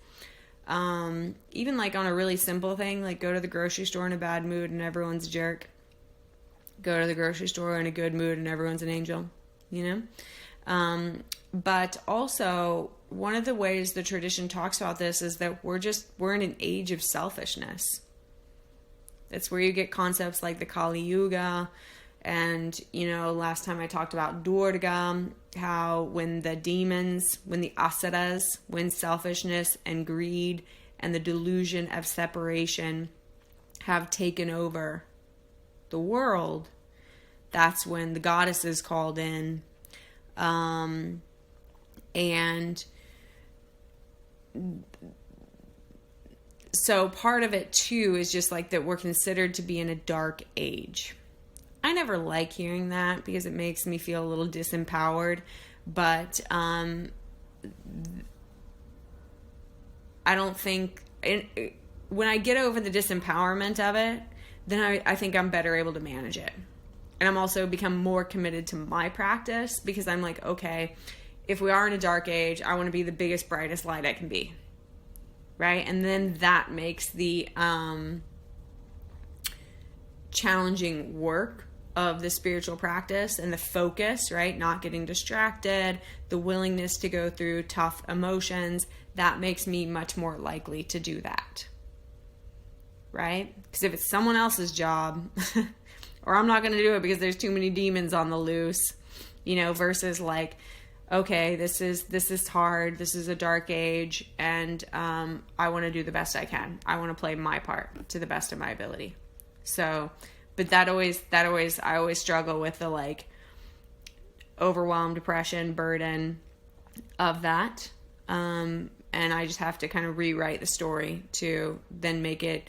Even like on a really simple thing, like go to the grocery store in a bad mood and everyone's a jerk. go to the grocery store in a good mood and everyone's an angel, you know? But also, one of the ways the tradition talks about this is that we're in an age of selfishness. That's where you get concepts like the Kali Yuga. And, you know, last time I talked about Durga, how when the demons, when the asuras, when selfishness and greed and the delusion of separation have taken over the world, that's when the goddesses called in. And so part of it too is just like that we're considered to be in a dark age. I never like hearing that because it makes me feel a little disempowered, but I don't think when I get over the disempowerment of it, then I think I'm better able to manage it. And I'm also become more committed to my practice because I'm like, okay, if we are in a dark age, I want to be the biggest, brightest light I can be. Right? And then that makes the challenging work of the spiritual practice and the focus, right? Not getting distracted, the willingness to go through tough emotions, that makes me much more likely to do that. Right? Because if it's someone else's job, or I'm not going to do it because there's too many demons on the loose, you know, versus like, okay, this is hard, this is a dark age, and I want to do the best I can. I want to play my part to the best of my ability. So, but I always struggle with the like overwhelm, depression, burden of that. And I just have to kind of rewrite the story to then make it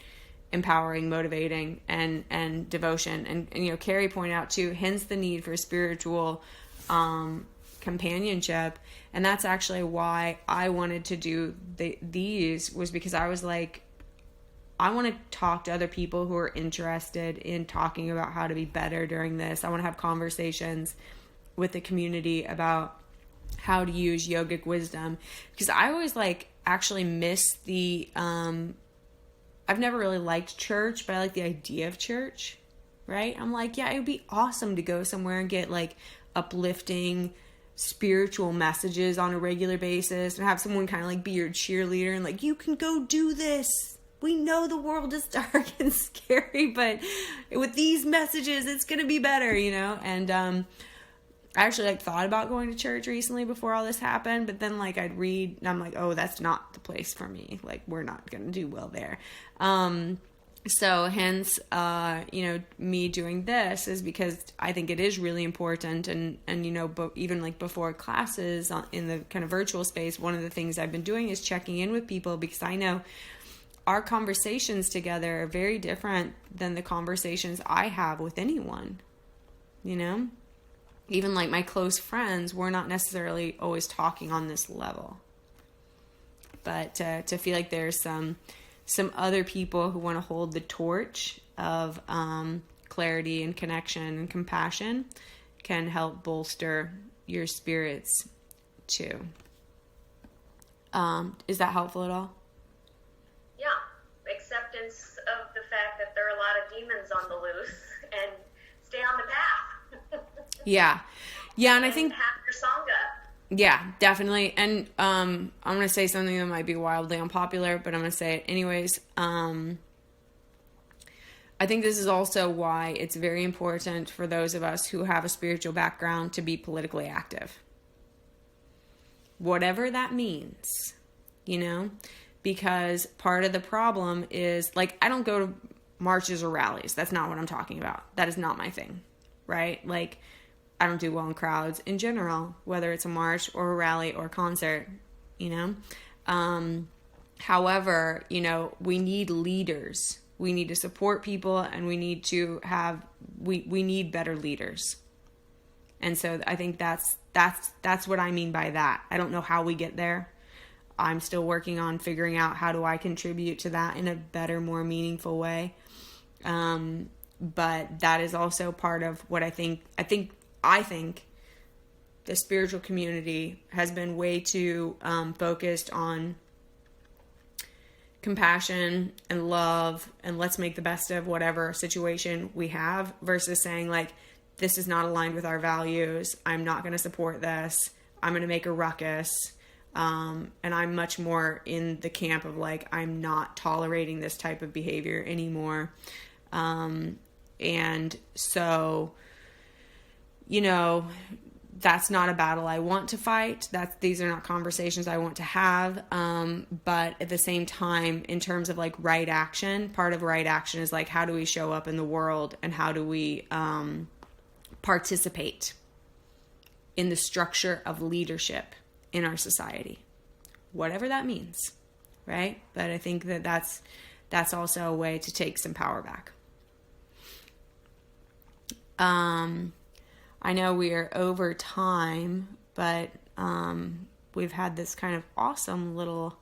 empowering, motivating, and devotion. And you know, Carrie pointed out too, hence the need for spiritual companionship. And that's actually why I wanted to do these, was because I was like, I want to talk to other people who are interested in talking about how to be better during this. I want to have conversations with the community about how to use yogic wisdom, because I always like actually miss the I've never really liked church, but I like the idea of church, right? I'm like, yeah, it would be awesome to go somewhere and get like uplifting spiritual messages on a regular basis and have someone kind of like be your cheerleader and like, you can go do this. We know the world is dark and scary, but with these messages, it's going to be better, you know? And I actually like thought about going to church recently before all this happened, but then like I'd read and I'm like, oh, that's not the place for me. Like, we're not going to do well there. So hence, you know, me doing this is because I think it is really important. And you know, but even like before classes in the kind of virtual space, one of the things I've been doing is checking in with people, because I know our conversations together are very different than the conversations I have with anyone, you know? Even like my close friends, we're not necessarily always talking on this level. But to feel like there's some other people who want to hold the torch of clarity and connection and compassion can help bolster your spirits too. Is that helpful at all? Yeah. Acceptance of the fact that there are a lot of demons on the loose, and stay on the path. Yeah. Yeah, and I think have your sangha. Yeah, definitely. And I'm going to say something that might be wildly unpopular, but I'm going to say it anyways. I think this is also why it's very important for those of us who have a spiritual background to be politically active. Whatever that means, you know? Because part of the problem is, like, I don't go to marches or rallies. That's not what I'm talking about. That is not my thing, right? Like, I don't do well in crowds in general, whether it's a march or a rally or a concert, you know? However, you know, we need leaders. We need to support people, and we need to have, we need better leaders. And so I think that's what I mean by that. I don't know how we get there. I'm still working on figuring out how do I contribute to that in a better, more meaningful way. But that is also part of what I think the spiritual community has been way too focused on compassion and love and let's make the best of whatever situation we have, versus saying like, this is not aligned with our values. I'm not going to support this. I'm going to make a ruckus. And I'm much more in the camp of like, I'm not tolerating this type of behavior anymore. And so, you know, that's not a battle I want to fight. These are not conversations I want to have. But at the same time, in terms of like right action, part of right action is like, how do we show up in the world and how do we, participate in the structure of leadership in our society, whatever that means, right? But I think that that's also a way to take some power back. I know we are over time, but we've had this kind of awesome little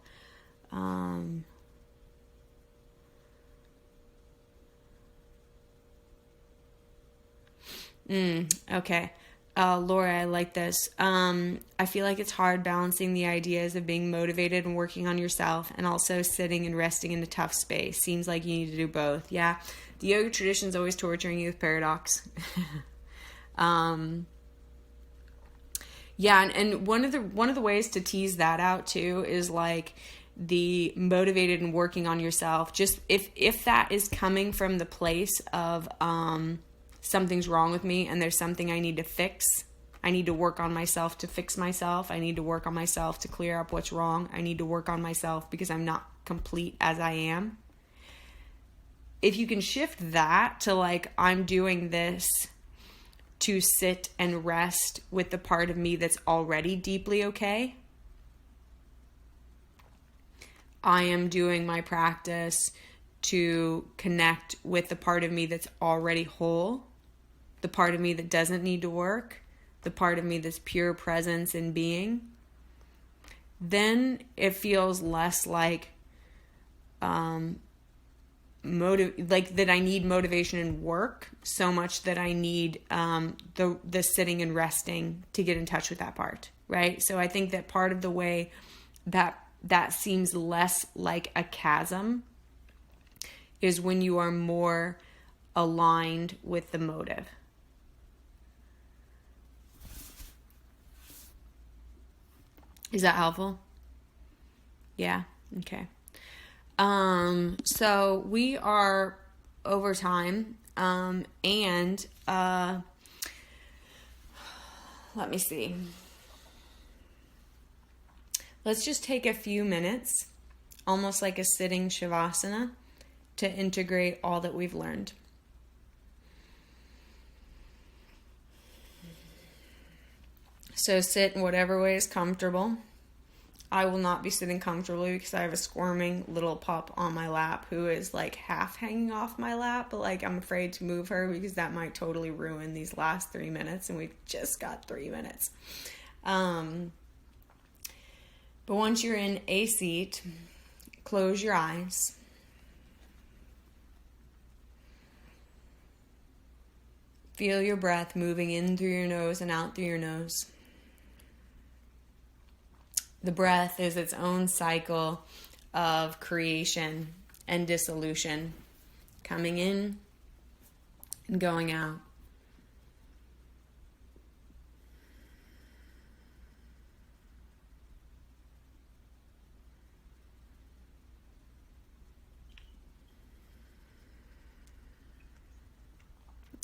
okay. Laura, I like this. I feel like it's hard balancing the ideas of being motivated and working on yourself and also sitting and resting in a tough space. Seems like you need to do both. Yeah. The yoga tradition is always torturing you with paradox. Yeah. And one of the ways to tease that out too is like the motivated and working on yourself. Just if that is coming from the place of, something's wrong with me and there's something I need to fix. I need to work on myself to fix myself. I need to work on myself to clear up what's wrong. I need to work on myself because I'm not complete as I am. If you can shift that to like, I'm doing this to sit and rest with the part of me that's already deeply okay. I am doing my practice to connect with the part of me that's already whole, the part of me that doesn't need to work, the part of me that's pure presence and being. Then it feels less like like that I need motivation and work so much that I need the sitting and resting to get in touch with that part, right? So I think that part of the way that seems less like a chasm is when you are more aligned with the motive. Is that helpful? Yeah. Okay. So we are over time. And let me see. Let's just take a few minutes, almost like a sitting Shavasana, to integrate all that we've learned. So sit in whatever way is comfortable. I will not be sitting comfortably because I have a squirming little pup on my lap who is like half hanging off my lap, but like I'm afraid to move her because that might totally ruin these last 3 minutes, and we've just got 3 minutes. But once you're in a seat, close your eyes. Feel your breath moving in through your nose and out through your nose. The breath is its own cycle of creation and dissolution, coming in and going out.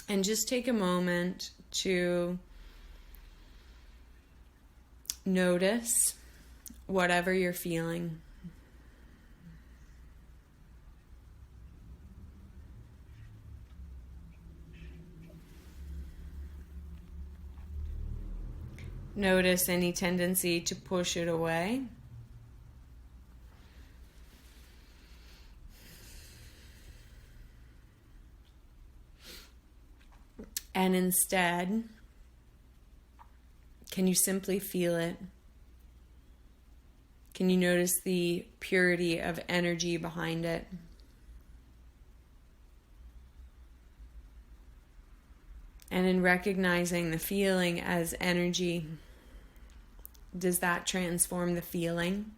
And just take a moment to notice whatever you're feeling. Notice any tendency to push it away. And instead, can you simply feel it? Can you notice the purity of energy behind it? And in recognizing the feeling as energy, does that transform the feeling?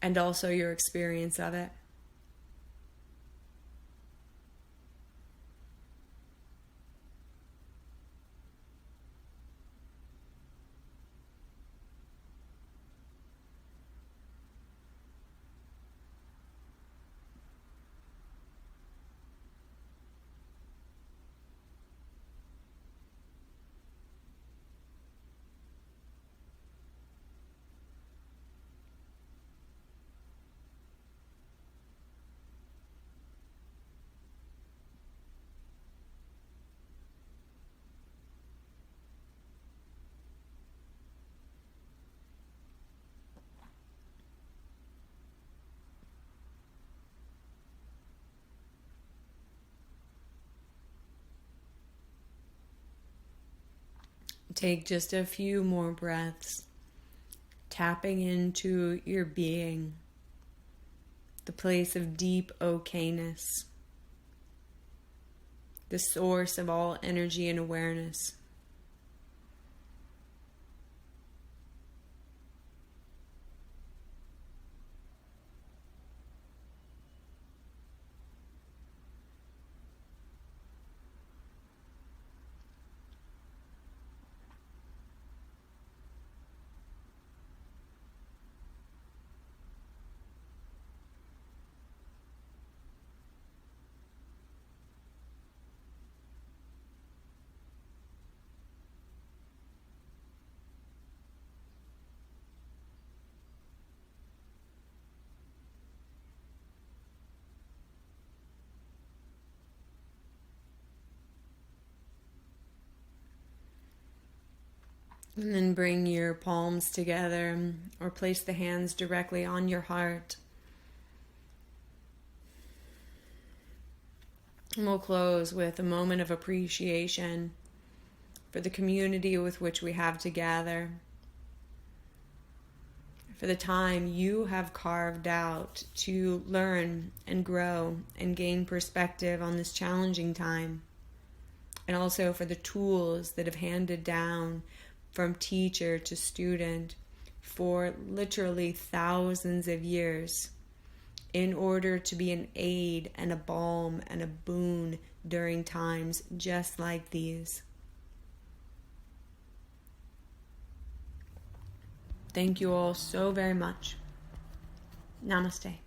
and also your experience of it. Take just a few more breaths, tapping into your being, the place of deep okayness, the source of all energy and awareness. And then bring your palms together or place the hands directly on your heart. And we'll close with a moment of appreciation for the community with which we have to gather, for the time you have carved out to learn and grow and gain perspective on this challenging time, and also for the tools that have handed down from teacher to student for literally thousands of years in order to be an aid and a balm and a boon during times just like these. Thank you all so very much. Namaste.